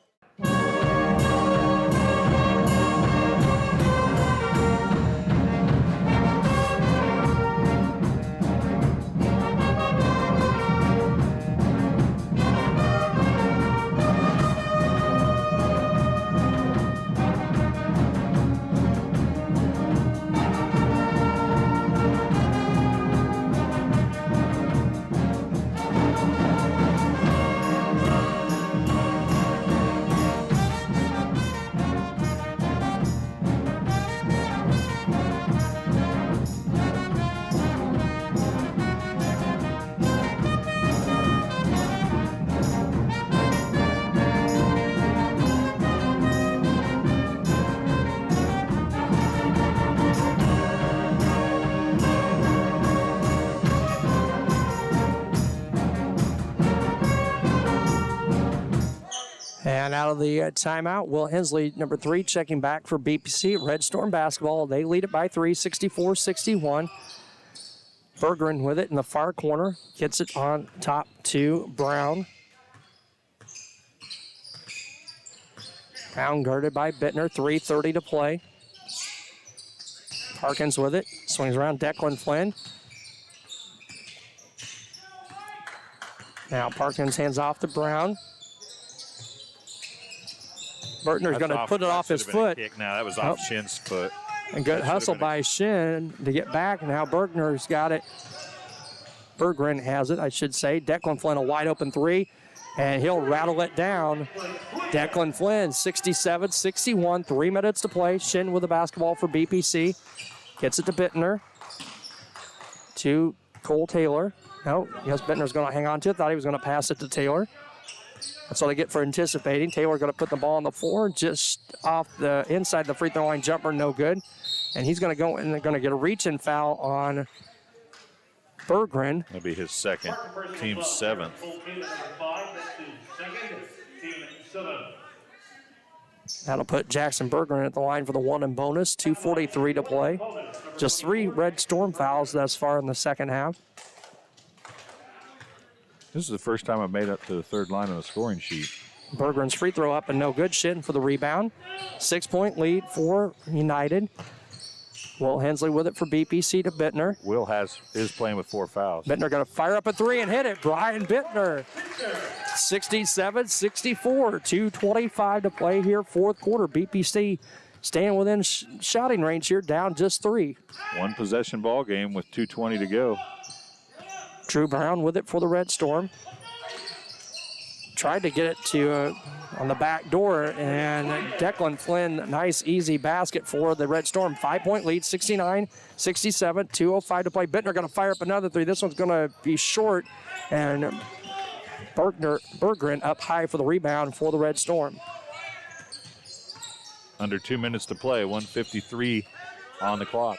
And out of the timeout, Will Hensley, number 3, checking back for BPC. Red Storm basketball. They lead it by 3, 64-61. Berggren with it in the far corner. Gets it on top to Brown. Brown guarded by Bittner. 3:30 to play. Parkins with it. Swings around Declan Flynn. Now Parkins hands off to Brown. Bertner's going to put it off his foot. Now that was off Shin's foot. And good hustle by Shin to get back. Now Bergner's got it. Berggren has it, I should say. Declan Flynn, a wide open three, and he'll rattle it down. Declan Flynn, 67-61, 3 minutes to play. Shin with the basketball for BPC. Gets it to Bittner. To Cole Taylor. No, yes, Bittner's going to hang on to it. Thought he was going to pass it to Taylor. That's what they get for anticipating. Taylor going to put the ball on the floor just off the inside the free throw line jumper, no good. And he's going to go and they're going to get a reach-in foul on Berggren. That'll be his second, team 7th. That'll put Jackson Berggren at the line for the 1 and bonus. 2:43 to play. Just 3 Red Storm fouls thus far in the second half. This is the first time I've made up to the third line on the scoring sheet. Bergeron's free throw up and no good. Shinn for the rebound. 6-point lead for United. Will Hensley with it for BPC to Bittner. Will is playing with 4 fouls. Bittner going to fire up a 3 and hit it. Brian Bittner. 67-64. 2:25 to play here, fourth quarter. BPC staying within shouting range here, down just 3. One possession ball game with 2:20 to go. Drew Brown with it for the Red Storm. Tried to get it to on the back door, and Declan Flynn, nice easy basket for the Red Storm. 5-point lead, 69-67, 2:05 to play. Bittner going to fire up another 3. This one's going to be short, and Bergeron up high for the rebound for the Red Storm. Under 2 minutes to play, 1:53 on the clock.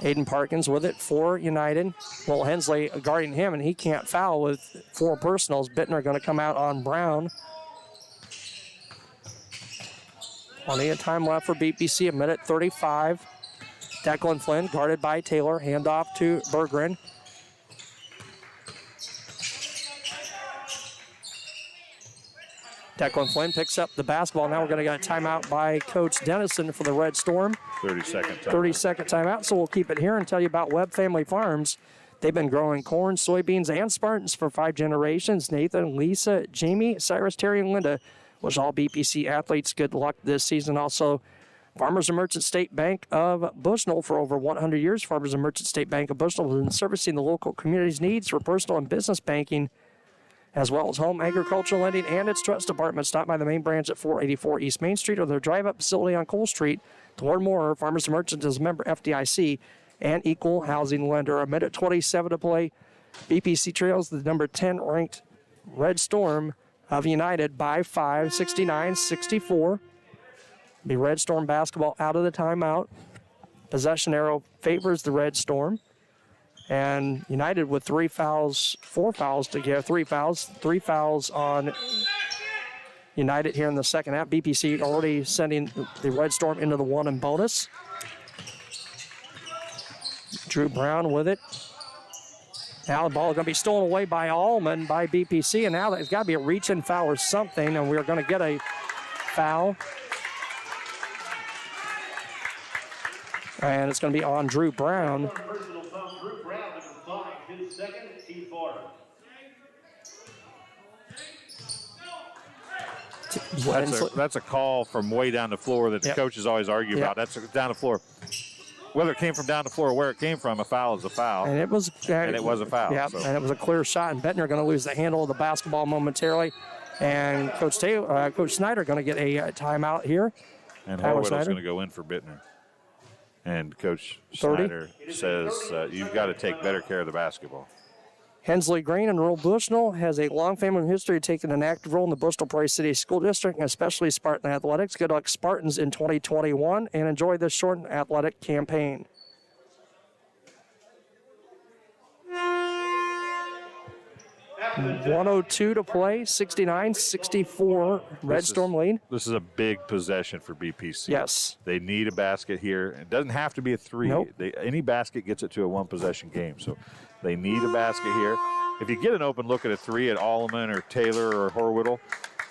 Aiden Parkins with it for United. Will Hensley guarding him, and he can't foul with 4 personals. Bittner going to come out on Brown. Plenty of time left for BPC, 1:35. Declan Flynn guarded by Taylor. Handoff to Bergeron. Declan Flynn picks up the basketball. Now we're going to get a timeout by Coach Dennison for the Red Storm. 30-second timeout. 30-second timeout. So we'll keep it here and tell you about Webb Family Farms. They've been growing corn, soybeans, and Spartans for 5 generations. Nathan, Lisa, Jamie, Cyrus, Terry, and Linda was all BPC athletes. Good luck this season. Also, Farmers and Merchant State Bank of Bushnell for over 100 years. Farmers and Merchant State Bank of Bushnell has been servicing the local community's needs for personal and business banking, as well as home agricultural lending and its trust department. Stop by the main branch at 484 East Main Street or their drive-up facility on Cole Street. To learn more, Farmers and Merchants is a member FDIC and equal housing lender. 1:27 to play. BPC trails the number 10 ranked Red Storm of United by 5, 69-64. The Red Storm basketball out of the timeout. Possession arrow favors the Red Storm. And United with 4 fouls to give. 3 fouls on United here in the second half. BPC already sending the Red Storm into the 1 and bonus. Drew Brown with it. Now the ball is going to be stolen away by Allman by BPC, and now there's got to be a reach-in foul or something, and we're going to get a foul. And it's going to be on Drew Brown. That's a call from way down the floor that the coaches always argue about. That's down the floor. Whether it came from down the floor or where it came from, a foul is a foul. And it was a foul. Yeah, so. And it was a clear shot. And Bettner going to lose the handle of the basketball momentarily. And Coach Snyder going to get a timeout here. And Horwittel's going to go in for Bittner. And Coach Snyder says you've got to take better care of the basketball. Hensley Green in rural Bushnell has a long family history of taking an active role in the Bristol-Prairie City School District, and especially Spartan athletics. Good luck, Spartans, in 2021, and enjoy this short athletic campaign. .102 to play, 69-64, Red Storm lead. This is a big possession for BPC. Yes. They need a basket here. It doesn't have to be a 3. Nope. Any basket gets it to a 1-possession game, so they need a basket here. If you get an open look at a 3 at Allman or Taylor or Horwittel,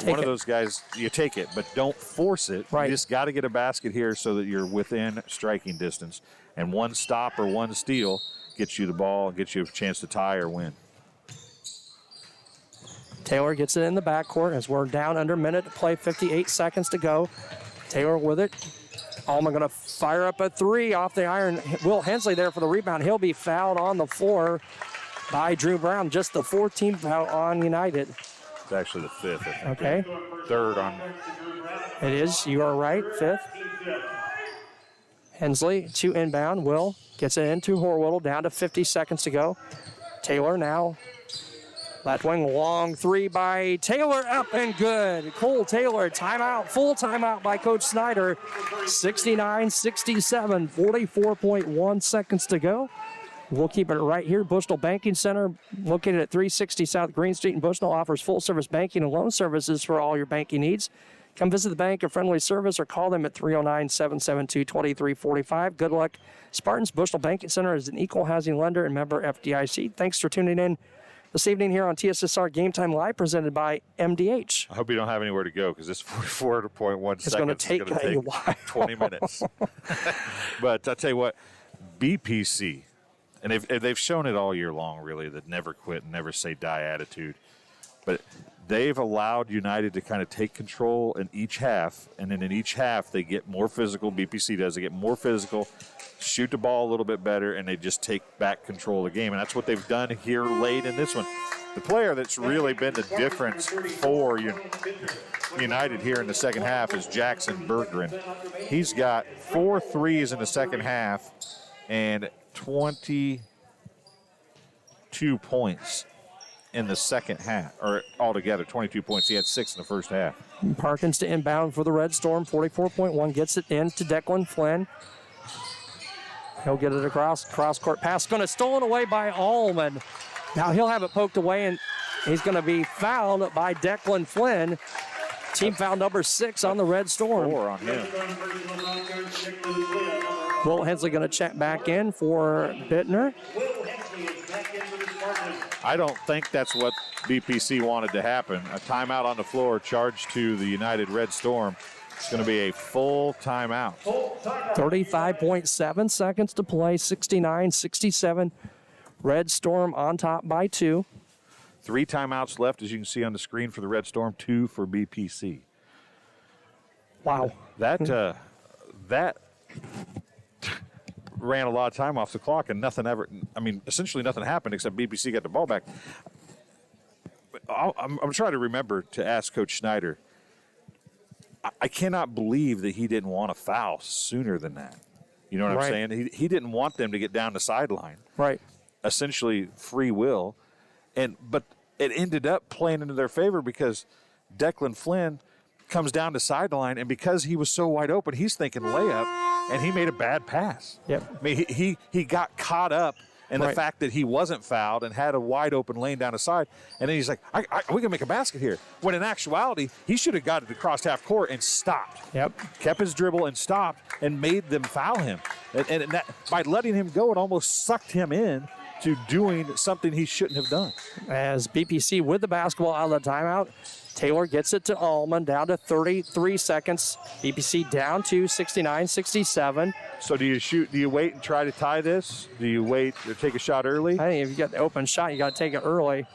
one of those guys, you take it, but don't force it. Right. You just got to get a basket here so that you're within striking distance, and one stop or one steal gets you the ball and gets you a chance to tie or win. Taylor gets it in the backcourt as we're down under a minute to play, 58 seconds to go. Taylor with it. Allman going to fire up a 3 off the iron. Will Hensley there for the rebound. He'll be fouled on the floor by Drew Brown. Just the 14th foul on United. It's actually the 5th, I think. Okay. 3rd on. It is. You are right. 5th. Hensley to inbound. Will gets it into Horwittel. Down to 50 seconds to go. Taylor now. Left wing, long 3 by Taylor, up and good. Cole Taylor, timeout, full timeout by Coach Snyder. 69-67, 44.1 seconds to go. We'll keep it right here. Bushnell Banking Center, located at 360 South Green Street in Bushnell, offers full-service banking and loan services for all your banking needs. Come visit the bank, a friendly service, or call them at 309-772-2345. Good luck. Spartans. Bushnell Banking Center is an equal housing lender and member FDIC. Thanks for tuning in. this evening here on TSSR Game Time Live, presented by MDH. I hope you don't have anywhere to go because this 44.1 It's going to take a while. 20 minutes. But I'll tell you what, BPC, and they've shown it all year long, really, that never quit, never say die attitude. But they've allowed United to kind of take control in each half, and then in each half they get more physical. BPC does. They get more physical, shoot the ball a little bit better, and they just take back control of the game. And that's what they've done here late in this one. The player that's really been the difference for United here in the second half is Jackson Berggren. He's got 4 threes in the second half and 22 points in the second half, or altogether 22 points. He had 6 in the first half. Parkins to inbound for the Red Storm, 44.1, gets it in to Declan Flynn. He'll get it across, cross-court pass, going to stolen away by Allman. Now he'll have it poked away, and he's going to be fouled by Declan Flynn. Team foul number 6 on the Red Storm. 4 on him. Will Hensley going to check back in for Bittner. I don't think that's what BPC wanted to happen. A timeout on the floor charged to the United Red Storm. It's going to be a full timeout. 35.7 seconds to play, 69-67. Red Storm on top by 2. 3 timeouts left, as you can see on the screen for the Red Storm, 2 for BPC. Wow. That ran a lot of time off the clock, and essentially nothing happened except BPC got the ball back. I'm trying to remember to ask Coach Schneider. I cannot believe that he didn't want to foul sooner than that. You know what I'm saying? He didn't want them to get down the sideline. Right. Essentially free will. But it ended up playing into their favor because Declan Flynn comes down the sideline, and because he was so wide open, he's thinking layup, and he made a bad pass. Yep. I mean, he got caught up in the fact that he wasn't fouled and had a wide open lane down the side, and then he's like, we can make a basket here. When in actuality, he should have got it across half court and stopped. Yep. Kept his dribble and stopped and made them foul him. And that, by letting him go, it almost sucked him in to doing something he shouldn't have done. As BPC with the basketball out of the timeout, Taylor gets it to Allman, down to 33 seconds. BPC down to 69-67. So do you wait and try to tie this? Do you wait or take a shot early? I think if you got the open shot, you got to take it early.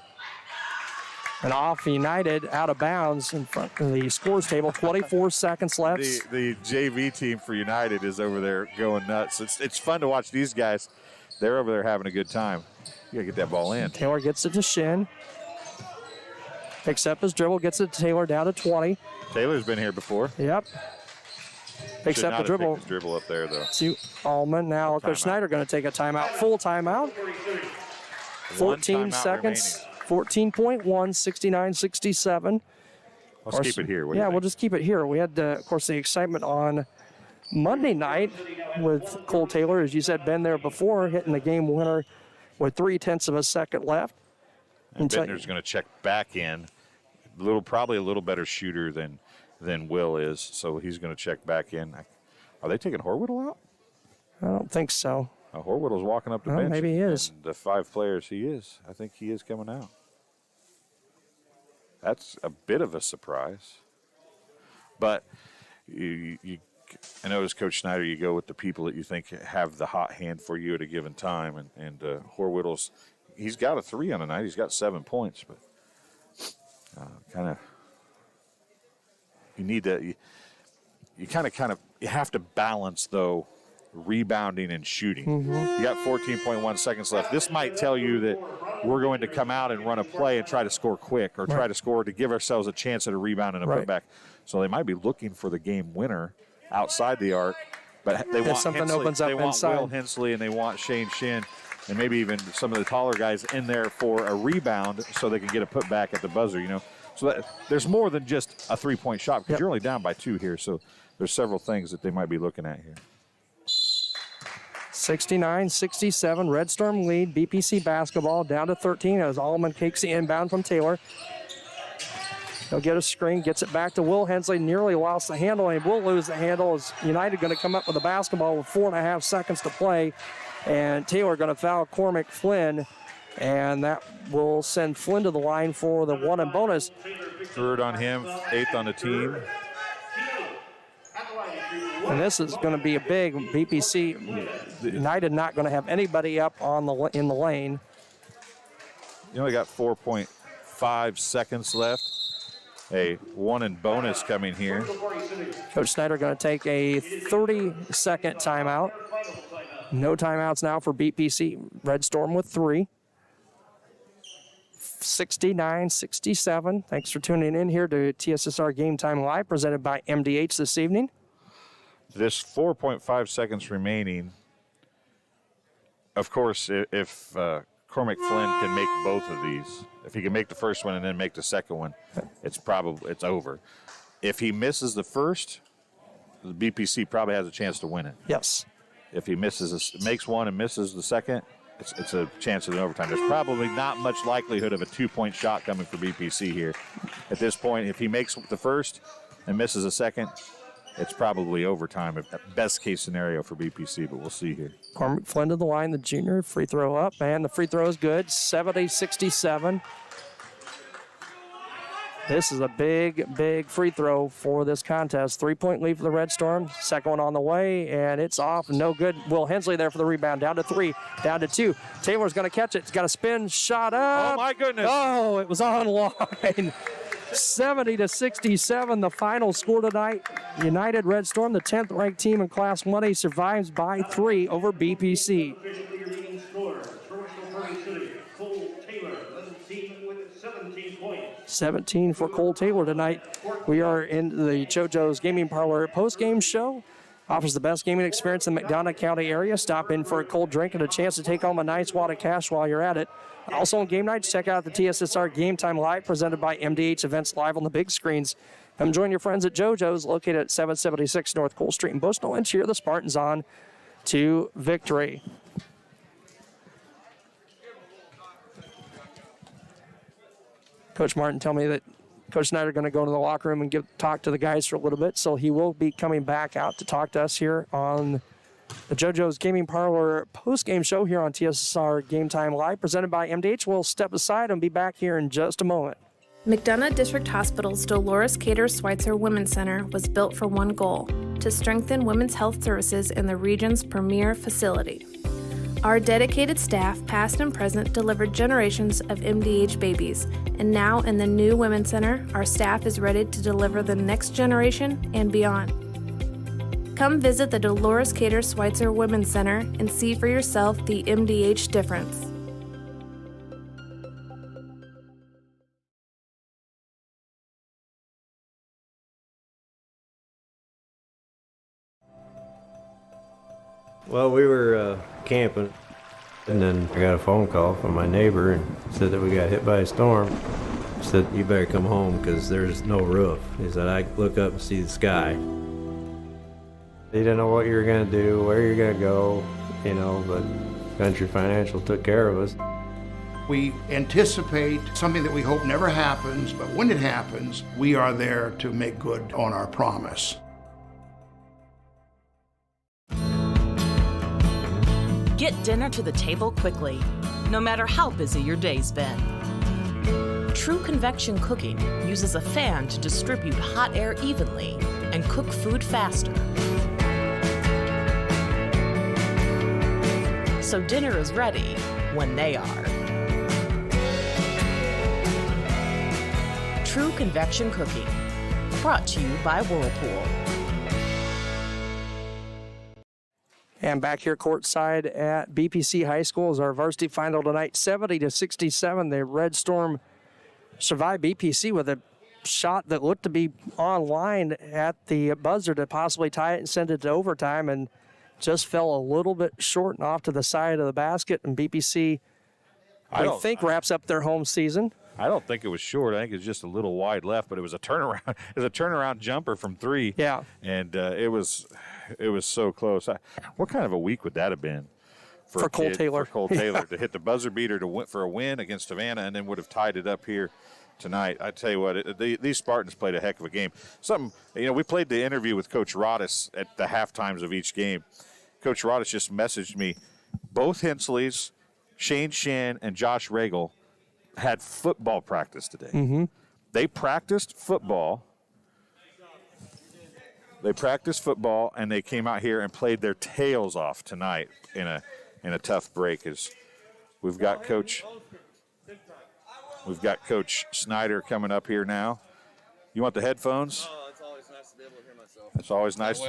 And off United, out of bounds in front of the scores table, 24 seconds left. The JV team for United is over there going nuts. It's fun to watch these guys. They're over there having a good time. You got to get that ball in. Taylor gets it to Shin. Picks up his dribble, gets it to Taylor, down to 20. Taylor's been here before. Yep. Picks up the dribble. His dribble up there, though. To Allman. Now Coach Snyder going to take a timeout. Full timeout. 14 seconds. 14.1, 69-67. Let's keep it here. We'll just keep it here. We had, of course, the excitement on Monday night with Cole Taylor, as you said, been there before, hitting the game winner with 0.3 of a second left. And Bittner's going to check back in. Probably a little better shooter than Will is, so he's going to check back in. Are they taking Horwittle out? I don't think so. Horwittle's walking up the bench. Maybe he is. The 5 players he is. I think he is coming out. That's a bit of a surprise. But I know as Coach Schneider, you go with the people that you think have the hot hand for you at a given time. And Horwittle's, he's got a 3 on the night. He's got 7 points. But you need to, you have to balance, though, rebounding and shooting. Mm-hmm. You got 14.1 seconds left. This might tell you that we're going to come out and run a play and try to score quick or try to score to give ourselves a chance at a rebound and a putback. So they might be looking for the game winner outside the arc, but they want something Hensley, opens up they want inside. Will Hensley and they want Shane Shin and maybe even some of the taller guys in there for a rebound so they can get a putback at the buzzer, you know. So there's more than just a 3-point shot because you're only down by 2 here. So there's several things that they might be looking at here. 69-67, Red Storm lead. BPC basketball down to 13 as Allman takes the inbound from Taylor. He'll get a screen, gets it back to Will Hensley, nearly lost the handle, and will lose the handle as United going to come up with the basketball with 4.5 seconds to play. And Taylor going to foul Cormac Flynn And that will send Flynn to the line for the 1 and bonus. Third on him, 8th on the team. And this is going to be a big BPC. United not going to have anybody up in the lane. You only got 4.5 seconds left. A 1 and bonus coming here. Coach Snyder going to take a 30-second timeout. No timeouts now for BPC. Red Storm with 3. 69-67. Thanks for tuning in here to TSSR Game Time Live, presented by MDH this evening. This 4.5 seconds remaining. Of course, if Cormac Flynn can make both of these, if he can make the first one and then make the second one, it's over. If he misses the first, the BPC probably has a chance to win it. Yes. If he makes one and misses the second, it's a chance of an overtime. There's probably not much likelihood of a 2-point shot coming for BPC here. At this point, if he makes the first and misses a second, it's probably overtime, best case scenario for BPC, but we'll see here. Cormac Flynn to the line, the junior, free throw up, and the free throw is good, 70-67. This is a big, big free throw for this contest. 3-point lead for the Red Storm. Second one on the way, and it's off. No good. Will Hensley there for the rebound. Down to 3, down to 2. Taylor's going to catch it. It's got a spin, shot up. Oh, my goodness. Oh, it was online. 70-67, the final score tonight. United Red Storm, the 10th ranked team in Class 1A, survives by 3 over BPC. 17 for Cole Taylor tonight. We are in the JoJo's Gaming Parlor post-game show. Offers the best gaming experience in the McDonough County area. Stop in for a cold drink and a chance to take home a nice wad of cash while you're at it. Also on game nights, check out the TSSR Game Time Live, presented by MDH Events live on the big screens. Come join your friends at JoJo's, located at 776 North Cole Street in Bushnell, and cheer the Spartans on to victory. Coach Martin told me that Coach Snyder going to go into the locker room and talk to the guys for a little bit, so he will be coming back out to talk to us here on the JoJo's Gaming Parlor post-game show here on TSSR Game Time Live, presented by MDH. We'll step aside and be back here in just a moment. McDonough District Hospital's Dolores Cater Schweitzer Women's Center was built for one goal: to strengthen women's health services in the region's premier facility. Our dedicated staff, past and present, delivered generations of MDH babies, and now in the new Women's Center, our staff is ready to deliver the next generation and beyond. Come visit the Dolores Cater Schweitzer Women's Center and see for yourself the MDH difference. Well, we were camping, and then I got a phone call from my neighbor and said that we got hit by a storm. He said, "You better come home because there's no roof." He said, "I look up and see the sky." He didn't know what you were going to do, where you're going to go, but Country Financial took care of us. We anticipate something that we hope never happens, but when it happens, we are there to make good on our promise. Get dinner to the table quickly, no matter how busy your day's been. True convection cooking uses a fan to distribute hot air evenly and cook food faster. So dinner is ready when they are. True convection cooking, brought to you by Whirlpool. And back here courtside at BPC High School is our varsity final tonight, 70-67. The Red Storm survived BPC with a shot that looked to be online at the buzzer to possibly tie it and send it to overtime, and just fell a little bit short and off to the side of the basket. And BPC, I think, wraps up their home season. I don't think it was short. I think it was just a little wide left, but it was a turnaround. It was a turnaround jumper from 3. Yeah, and it was so close. What kind of a week would that have been for Cole Taylor? For Cole Taylor to hit the buzzer beater for a win against Savannah, and then would have tied it up here tonight. I tell you what, these Spartans played a heck of a game. We played the interview with Coach Rodis at the half times of each game. Coach Rodis just messaged me, both Hensleys Shane Shin and Josh Regal had football practice today. Mm-hmm. They practiced football. And they came out here and played their tails off tonight in a tough break. As we've got Coach Snyder coming up here now. You want the headphones? Oh, it's always nice to be able to hear myself. It's always nice.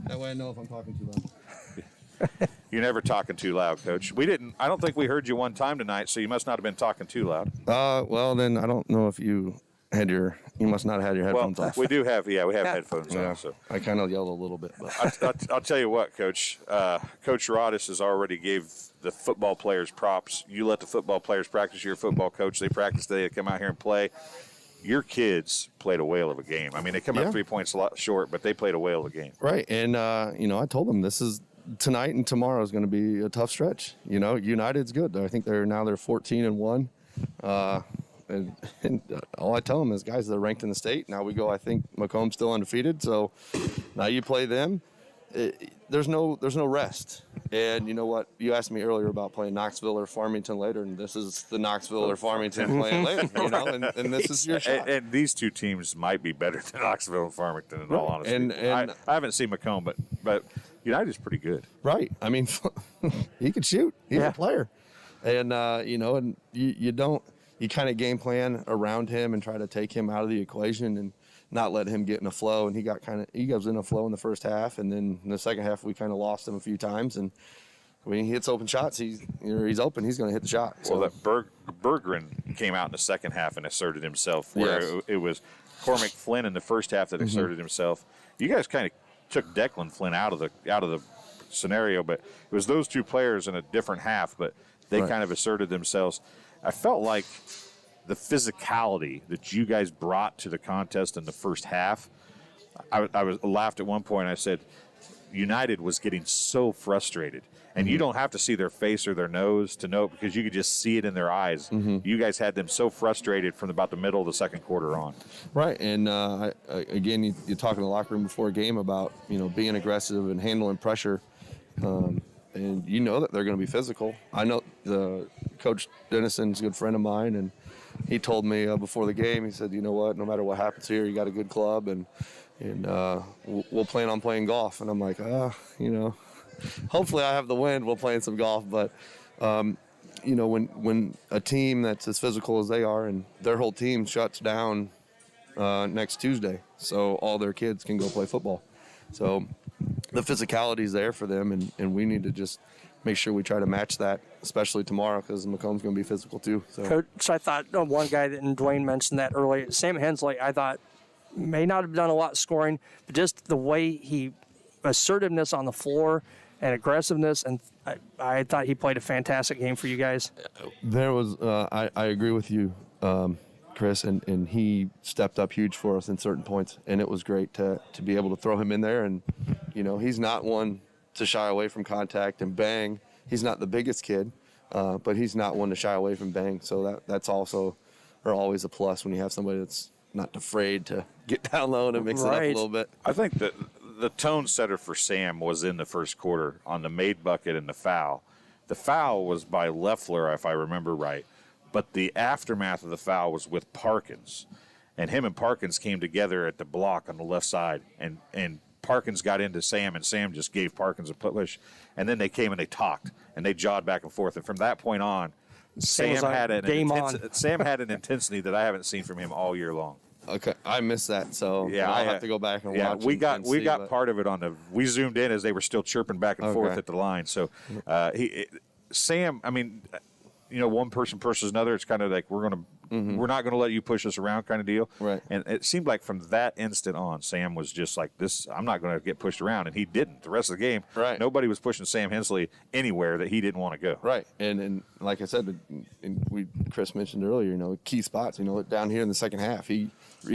That way I know if I'm talking too loud. You're never talking too loud, Coach. I don't think we heard you one time tonight, so you must not have been talking too loud. Well, then I don't know if you must not have had your headphones Well, off. we do have, we have headphones Yeah, on. So I kind of yelled a little bit. But. I'll tell you what, Coach. Coach Rodis has already gave the football players props. You let the football players practice. You're a football coach. They practice today. They come out here and play. Your kids played a whale of a game. I mean, they come up 3 points a lot short, but they played a whale of a game. Right, and I told them this is tonight and tomorrow is going to be a tough stretch. United's good. I think they're 14-1. And all I tell them is, guys, they're ranked in the state. Now we go, I think Macomb's still undefeated. So now you play them. There's no rest. And you know what? You asked me earlier about playing Knoxville or Farmington later, and this is the Knoxville or Farmington playing later, and this is your shot. And these two teams might be better than Knoxville and Farmington, in all honesty. And I haven't seen Macomb, but United's pretty good. Right. I mean, he can shoot. He's a player. And, and you kind of game plan around him and try to take him out of the equation and not let him get in a flow. And he goes in a flow in the first half, and then in the second half we kind of lost him a few times. And when he hits open shots, he's open. He's going to hit the shot. Well, that Berggren came out in the second half and asserted himself. Where it was Cormac Flynn in the first half that asserted himself. You guys kind of took Declan Flynn out of the scenario, but it was those two players in a different half. But they kind of asserted themselves. I felt like the physicality that you guys brought to the contest in the first half, I laughed at one point. I said, United was getting so frustrated. And you don't have to see their face or their nose to know it, because you could just see it in their eyes. You guys had them so frustrated from about the middle of the second quarter on. Right. And, again, you talk in the locker room before a game about, being aggressive and handling pressure. And you know that they're going to be physical. I know the Coach Dennison's a good friend of mine, and he told me before the game, he said, you know what, no matter what happens here, you got a good club, and we'll plan on playing golf. And I'm like, hopefully I have the wind. We'll play some golf. But, when a team that's as physical as they are and their whole team shuts down next Tuesday, so all their kids can go play football. So the physicality is there for them, and we need to just make sure we try to match that, especially tomorrow, because Macomb's going to be physical too. So. Coach, I thought one guy and Dwayne mentioned that earlier, Sam Hensley, I thought may not have done a lot scoring, but just the way he assertiveness on the floor and aggressiveness, and I thought he played a fantastic game for you guys. There was, I agree with you, Chris, and he stepped up huge for us in certain points, and it was great to be able to throw him in there. And he's not one to shy away from contact and bang. He's not the biggest kid, but he's not one to shy away from bang. So that's also always a plus when you have somebody that's not afraid to get down low and mix it up a little bit. I think that the tone setter for Sam was in the first quarter on the made bucket and the foul. The foul was by Leffler, if I remember right. But the aftermath of the foul was with Parkins. And him and Parkins came together at the block on the left side. And Parkins got into Sam, and Sam just gave Parkins a push. And then they came and they talked, and they jawed back and forth. And from that point on, Sam had an intensity that I haven't seen from him all year long. Okay, I missed that, so I'll have to go back and watch. We got part of it we zoomed in as they were still chirping back and forth at the line. So Sam, I mean, one person versus another. It's kind of like we're not going to let you push us around kind of deal. Right. And it seemed like from that instant on, Sam was just like this. I'm not going to get pushed around, and he didn't. The rest of the game, right. Nobody was pushing Sam Hensley anywhere that he didn't want to go. Right. And like I said, Chris mentioned earlier, key spots. Down here in the second half, he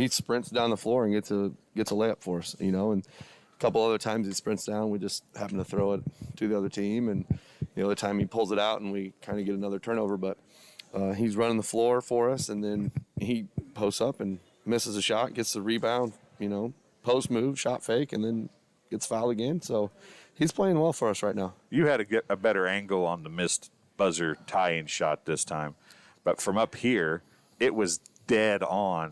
sprints down the floor and gets a layup for us. And a couple other times he sprints down, we just happen to throw it to the other team, and the other time he pulls it out and we kind of get another turnover. But he's running the floor for us, and then he posts up and misses a shot, gets the rebound, post move, shot fake, and then gets fouled again. So he's playing well for us right now. You had a better angle on the missed buzzer tie-in shot this time. But from up here, it was dead on.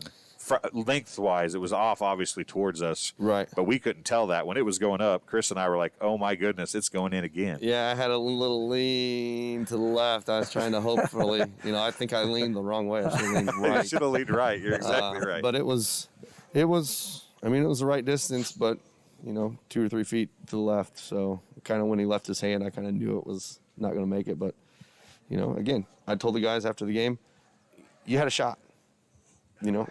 Lengthwise, it was off, obviously, towards us. Right. But we couldn't tell that. When it was going up, Chris and I were like, oh, my goodness, it's going in again. Yeah, I had a little lean to the left. I was trying to hopefully, I think I leaned the wrong way. I should have leaned right. You should have leaned right. You're exactly right. But it was the right distance, but, 2 or 3 feet to the left. So kind of when he left his hand, I kind of knew it was not going to make it. But, again, I told the guys after the game, you had a shot.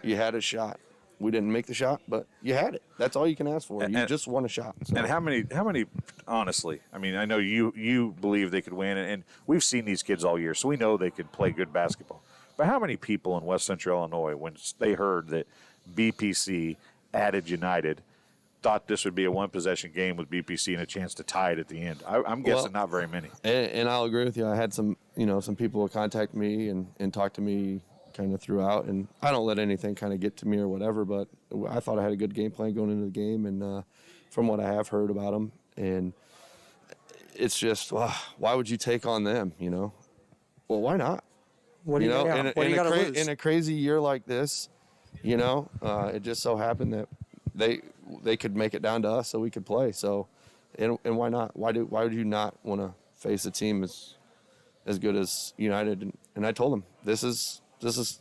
You had a shot. We didn't make the shot, but you had it. That's all you can ask for. You just won a shot. So. And how many, honestly, I mean, I know you believe they could win, and we've seen these kids all year, so we know they could play good basketball. But how many people in West Central Illinois, when they heard that BPC added United, thought this would be a one-possession game with BPC and a chance to tie it at the end? I'm guessing not very many. And I'll agree with you. I had some people contact me and talk to me kind of throughout, and I don't let anything kind of get to me or whatever, but I thought I had a good game plan going into the game, and from what I have heard about them, and it's just, why would you take on them, Well, why not? What do you in a crazy year like this, it just so happened that they could make it down to us so we could play. So, and why not? Why would you not want to face a team as good as United? And I told them, this is this is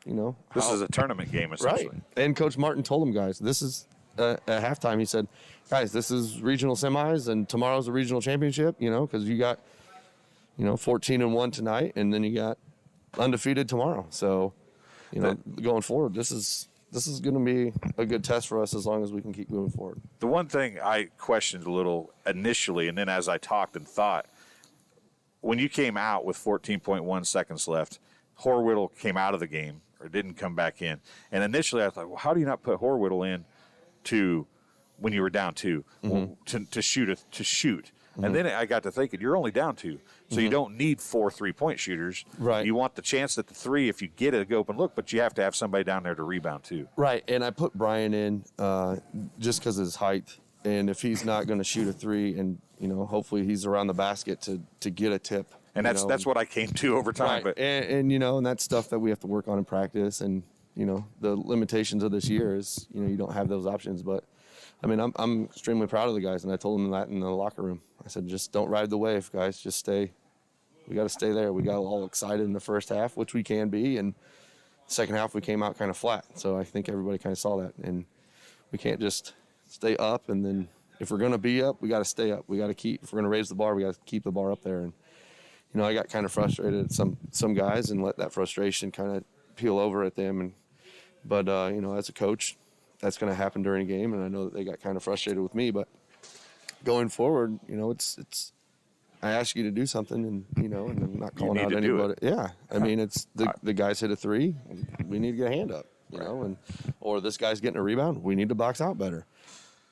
a tournament game, essentially. Right. And Coach Martin told them, guys, this is at halftime. He said, guys, this is regional semis, and tomorrow's a regional championship. Because you got 14-1 tonight, and then you got undefeated tomorrow. So, going forward, this is going to be a good test for us as long as we can keep moving forward. The one thing I questioned a little initially, and then as I talked and thought, when you came out with 14.1 seconds left, Horwittle came out of the game or didn't come back in. And initially I thought, well, how do you not put Horwittle in to when you were down 2 to shoot? Mm-hmm. And then I got to thinking, you're only down 2, so you don't need 4 3-point shooters. Right. You want the chance at the 3 if you get it, go open look, but you have to have somebody down there to rebound too. Right, and I put Brian in just because of his height, and if he's not going to shoot a 3, and hopefully he's around the basket to get a tip. And that's what I came to over time. Right. But and that's stuff that we have to work on in practice, and the limitations of this year is you don't have those options, but. I mean, I'm extremely proud of the guys, and I told them that in the locker room. I said, just don't ride the wave, guys. Just stay. We got to stay there. We got all excited in the first half, which we can be, and second half we came out kind of flat. So I think everybody kind of saw that, and we can't just stay up. And then if we're going to be up, we got to stay up. We got to keep. If we're going to raise the bar, we got to keep the bar up there. And I got kind of frustrated at some guys and let that frustration kind of peel over at them. But as a coach, that's going to happen during a game, and I know that they got kind of frustrated with me. But going forward, it's I ask you to do something, and and I'm not calling out anybody. Yeah, I mean, it's the guys hit a 3, we need to get a hand up, or this guy's getting a rebound, we need to box out better.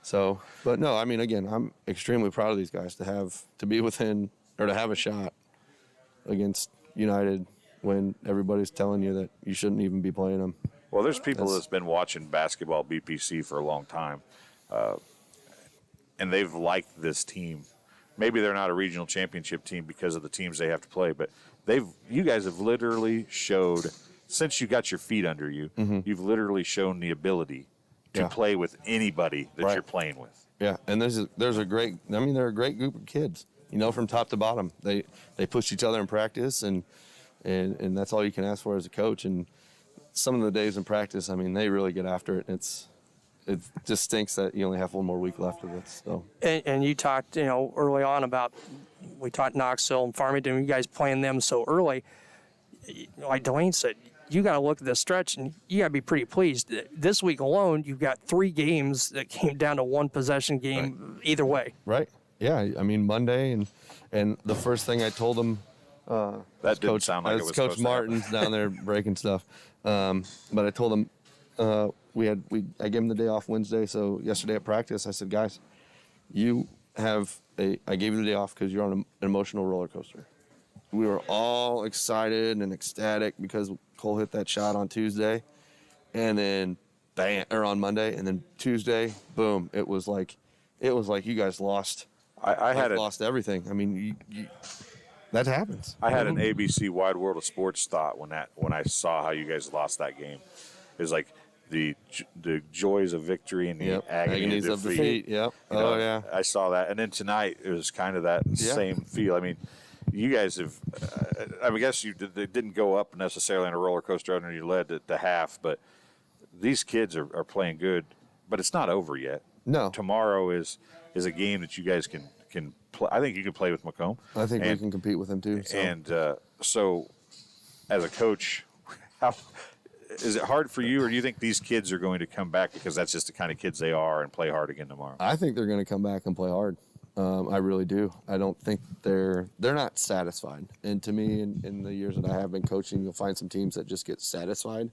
So, but no, I mean, again, I'm extremely proud of these guys to be within or to have a shot against United when everybody's telling you that you shouldn't even be playing them. Well, there's people that's been watching basketball BPC for a long time, and they've liked this team. Maybe they're not a regional championship team because of the teams they have to play, but you guys have literally showed, since you got your feet under you, you've literally shown the ability to play with anybody that you're playing with. Yeah, and they're a great group of kids, from top to bottom. They push each other in practice, and that's all you can ask for as a coach. And some of the days in practice, I mean, they really get after it. It just stinks that you only have one more week left of it. So. And you talked, early on about, we talked Knoxville and Farmington, you guys playing them so early. Like Dwayne said, you got to look at this stretch, and you got to be pretty pleased. This week alone, you've got 3 games that came down to one possession game either way. Right. Yeah. I mean, Monday, and the first thing I told them, that didn't sound like it was Coach Martin's down there breaking stuff. But I told him I gave him the day off Wednesday. So yesterday at practice, I said, guys, I gave you the day off because you're on an emotional roller coaster. We were all excited and ecstatic because Cole hit that shot on Tuesday, and then on Monday, and then Tuesday, boom! It was like you guys lost. I had lost everything. I mean, that happens. I had an ABC Wide World of Sports thought when I saw how you guys lost that game. It was like the joys of victory and the agonies of defeat. Yep. You know, I saw that, and then tonight it was kind of that same feel. I mean, you guys have. I guess they didn't go up necessarily on a roller coaster under you led at the half, but these kids are playing good. But it's not over yet. No. Tomorrow is a game that you guys can play. I think you can play with Macomb. I think we can compete with him too. So. And so, as a coach, how is it hard for you, or do you think these kids are going to come back because that's just the kind of kids they are and play hard again tomorrow? I think they're going to come back and play hard. I really do. I don't think they're not satisfied. And to me, in the years that I have been coaching, you'll find some teams that just get satisfied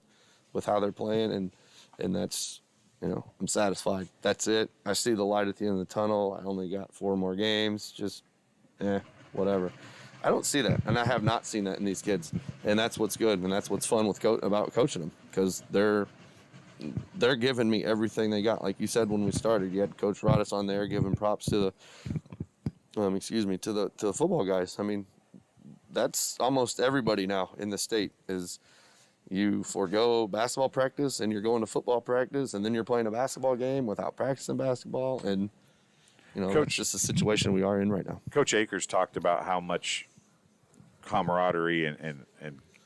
with how they're playing, and that's, I'm satisfied. That's it. I see the light at the end of the tunnel. I only got 4 more games. Just, whatever. I don't see that, and I have not seen that in these kids, and that's what's good, and that's what's fun about coaching them, because they're giving me everything they got. Like you said when we started, you had Coach Rodis on there giving props to the football guys. I mean, that's almost everybody now in the state is you forego basketball practice and you're going to football practice, and then you're playing a basketball game without practicing basketball, and Coach, that's just the situation we are in right now. Coach Akers talked about how much camaraderie and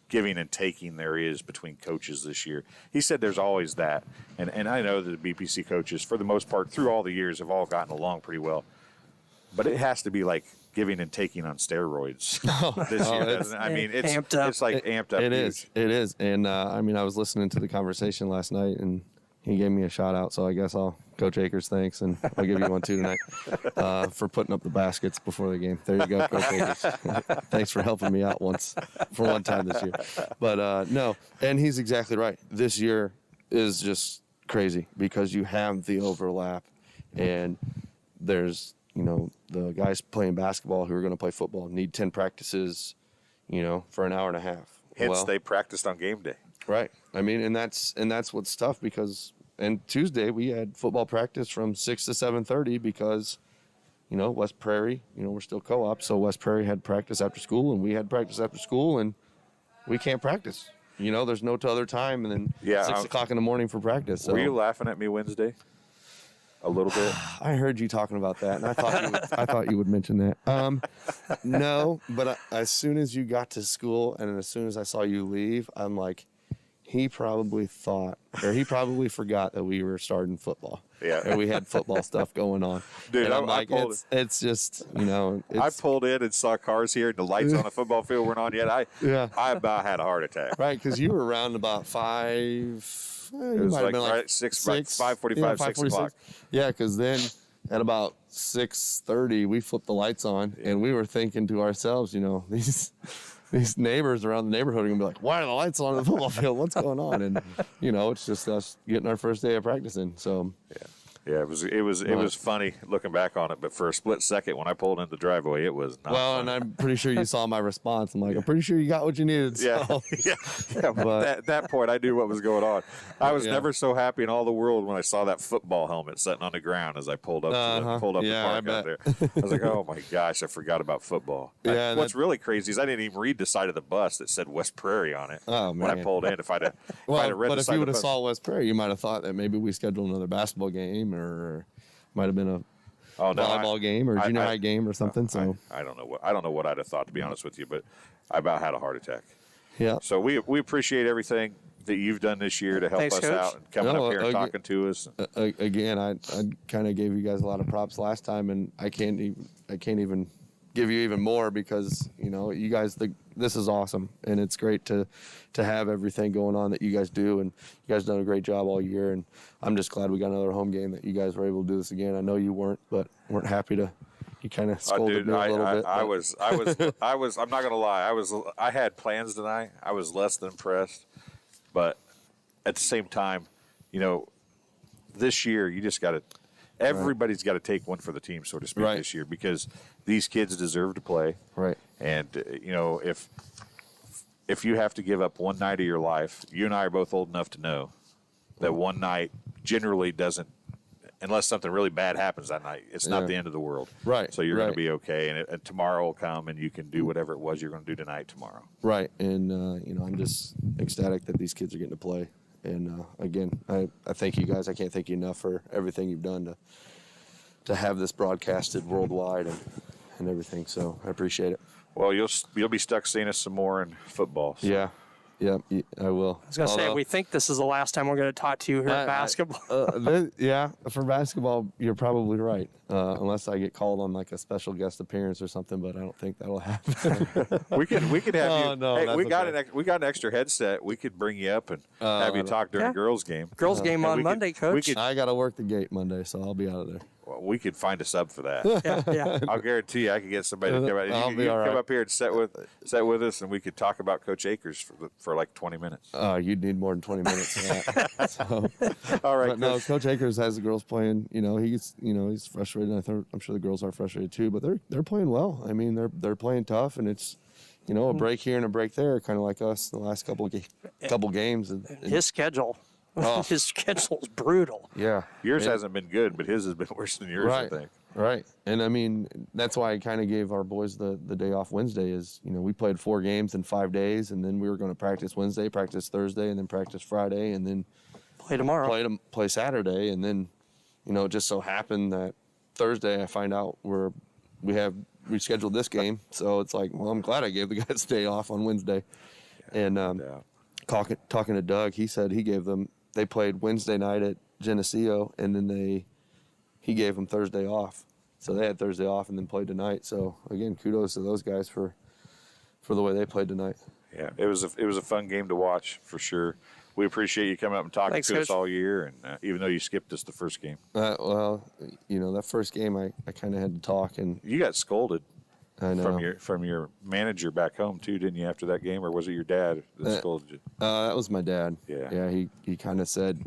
giving and taking there is between coaches this year. He said there's always that. And I know that the BPC coaches, for the most part, through all the years, have all gotten along pretty well. But it has to be like giving and taking on steroids this year, doesn't it? I mean, it's amped up. It's like amped up. It is. And, I was listening to the conversation last night, and he gave me a shout out, so I guess Coach Akers, thanks, and I'll give you one too tonight for putting up the baskets before the game. There you go, Coach Akers. Thanks for helping me out for one time this year. But no, and he's exactly right. This year is just crazy because you have the overlap, and there's the guys playing basketball who are going to play football need 10 practices, for an hour and a half. Hence, they practiced on game day. Right. I mean, and that's what's tough because, and Tuesday we had football practice from 6 to 7:30 because, West Prairie, we're still co-op, so West Prairie had practice after school and we had practice after school, and we can't practice. There's no other time, and then 6 o'clock in the morning for practice. So. Were you laughing at me Wednesday? A little bit. I heard you talking about that, and I thought you would mention that. No, but as soon as you got to school and as soon as I saw you leave, I'm like, he probably forgot that we were starting football. Yeah. And we had football stuff going on. Dude, and I'm like, it's just, I pulled in and saw cars here, and the lights on the football field weren't on yet. I about had a heart attack. Right, because you were around about 5. It was like 5:45, 6 o'clock. Yeah, because then at about 6:30, we flipped the lights on, and we were thinking to ourselves, these neighbors around the neighborhood are going to be like, why are the lights on in the football field? What's going on? And, it's just us getting our first day of practicing. So, Yeah, it was funny looking back on it, but for a split second when I pulled into the driveway, it was not well, funny. And I'm pretty sure you saw my response. I'm like, I'm pretty sure you got what you needed. So. Yeah. But at that point, I knew what was going on. I was never so happy in all the world when I saw that football helmet sitting on the ground as I pulled up the park out there. I was like, oh my gosh, I forgot about football. What's really crazy is I didn't even read the side of the bus that said West Prairie on it when I pulled in. If I'd have read but the if side you of would the have bus. saw West Prairie, you might have thought that maybe we scheduled another basketball game, or might have been a volleyball game or junior high game or something. So I don't know what I'd have thought, to be honest with you, but I about had a heart attack. Yeah. So we appreciate everything that you've done this year to help us out and coming up here and talking to us. Again, I kind of gave you guys a lot of props last time, and I can't even give you even more because you guys this is awesome, and it's great to have everything going on that you guys do, and you guys done a great job all year, and I'm just glad we got another home game that you guys were able to do this again. I know you weren't happy to. You kind of scolded me a little bit. I was. I'm not gonna lie. I had plans tonight. I was less than impressed, but at the same time, this year you just got to. Everybody's got to take one for the team, so to speak, this year, because these kids deserve to play. Right. And if you have to give up one night of your life, you and I are both old enough to know that one night generally doesn't unless something really bad happens that night. It's not the end of the world. Right. So you're going right. to be okay. And tomorrow will come and you can do whatever it was you're going to do tonight tomorrow. Right. And, I'm just ecstatic that these kids are getting to play. And, again, I thank you guys. I can't thank you enough for everything you've done to have this broadcasted worldwide and everything. So I appreciate it. Well, you'll be stuck seeing us some more in football. So. Yeah. Yeah, I will. I was going to say, we think this is the last time we're going to talk to you here at basketball. For basketball, you're probably right. Unless I get called on like a special guest appearance or something, but I don't think that'll happen. we could have you. No, hey, we got okay. we got an extra headset. We could bring you up and have you talk during a girls game. Girls game on Monday, Coach. I got to work the gate Monday, so I'll be out of there. Well, we could find a sub for that. yeah. I'll guarantee you, I could get somebody to come out. You can come up here and sit with us, and we could talk about Coach Akers for like 20 minutes. You'd need more than 20 minutes for that. So, all right, but no, Coach Akers has the girls playing. He's frustrated. I'm sure the girls are frustrated too, but they're playing well. I mean, they're playing tough, and it's a break here and a break there, kind of like us the last couple games. And his schedule. His schedule's brutal. Yeah. Yours hasn't been good, but his has been worse than yours, right, I think. Right. And, I mean, that's why I kind of gave our boys the day off Wednesday is, we played 4 games in 5 days, and then we were going to practice Wednesday, practice Thursday, and then practice Friday, and then play tomorrow. Play Saturday. And then, it just so happened that Thursday I find out we have rescheduled this game. So it's like, well, I'm glad I gave the guys day off on Wednesday. And talking to Doug, he said they played Wednesday night at Geneseo, and then he gave them Thursday off. So they had Thursday off and then played tonight. So again, kudos to those guys for the way they played tonight. Yeah, it was a fun game to watch for sure. We appreciate you coming up and talking to us all year, and even though you skipped us the first game. That first game I kind of had to talk, and you got scolded. I know. From your manager back home too, didn't you? After that game, or was it your dad that scolded you? That was my dad. Yeah. He kind of said,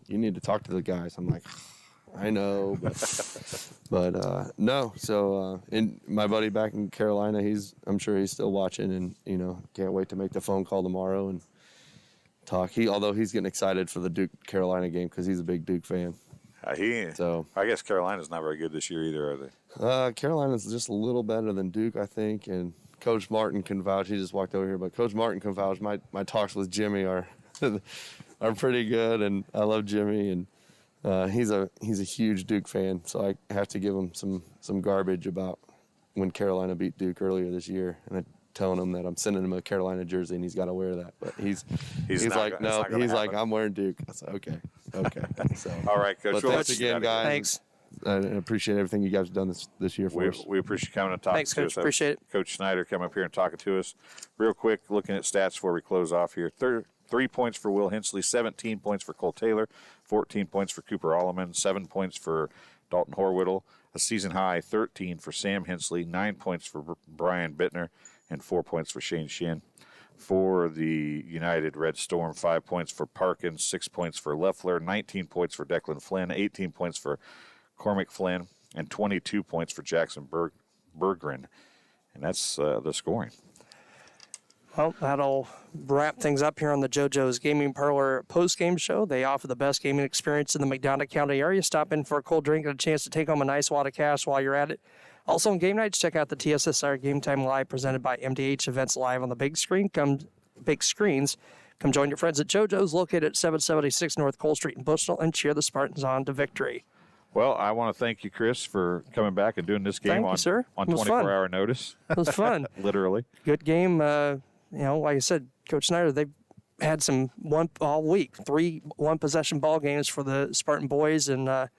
you need to talk to the guys. I'm like, I know, but no. So and my buddy back in Carolina, I'm sure he's still watching, and can't wait to make the phone call tomorrow and talk. Although he's getting excited for the Duke Carolina game because he's a big Duke fan. I guess Carolina's not very good this year either, are they? Carolina's just a little better than Duke, I think, and Coach Martin can vouch. He just walked over here, but Coach Martin can vouch. My talks with Jimmy are pretty good, and I love Jimmy, and he's a huge Duke fan, so I have to give him some garbage about when Carolina beat Duke earlier this year, and I'm telling him that I'm sending him a Carolina jersey, and he's got to wear that. But he's like, no, he's like, I'm wearing Duke. I said, okay. So, all right, Coach. But thanks again, guys. Thanks. I appreciate everything you guys have done this year for us. We appreciate you coming and talking Thanks, to Coach. us. Appreciate it. Coach Snyder coming up here and talking to us. Real quick, looking at stats before we close off here. 3 points for Will Hensley, 17 points for Cole Taylor, 14 points for Cooper Alleman, 7 points for Dalton Horwittle, a season high 13 for Sam Hensley, 9 points for Brian Bittner, and 4 points for Shane Shin. For the United Red Storm, 5 points for Parkins, 6 points for Leffler, 19 points for Declan Flynn, 18 points for Cormac Flynn, and 22 points for Jackson Berggren. And that's the scoring. Well, that'll wrap things up here on the JoJo's Gaming Parlor post-game show. They offer the best gaming experience in the McDonough County area. Stop in for a cold drink and a chance to take home a nice wad of cash while you're at it. Also on game nights, check out the TSSR Game Time Live presented by MDH Events live on the big screens. Come join your friends at JoJo's, located at 776 North Cole Street in Bushnell, and cheer the Spartans on to victory. Well, I want to thank you, Chris, for coming back and doing this game on 24-hour notice. It was fun. Literally. Good game. Like I said, Coach Snyder, they've had some all week, 3 one-possession ball games for the Spartan boys, and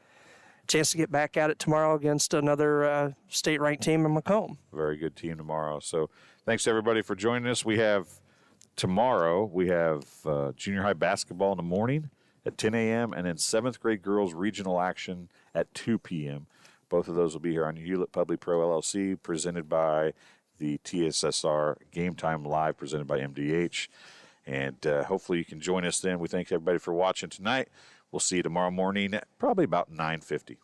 chance to get back at it tomorrow against another state-ranked team in Macomb. Very good team tomorrow. So thanks, everybody, for joining us. Tomorrow we have junior high basketball in the morning at 10 a.m. and then 7th grade girls regional action at 2 p.m. Both of those will be here on Hewlett Public Pro LLC, presented by the TSSR Game Time Live, presented by MDH. And hopefully you can join us then. We thank everybody for watching tonight. We'll see you tomorrow morning at probably about 9:50.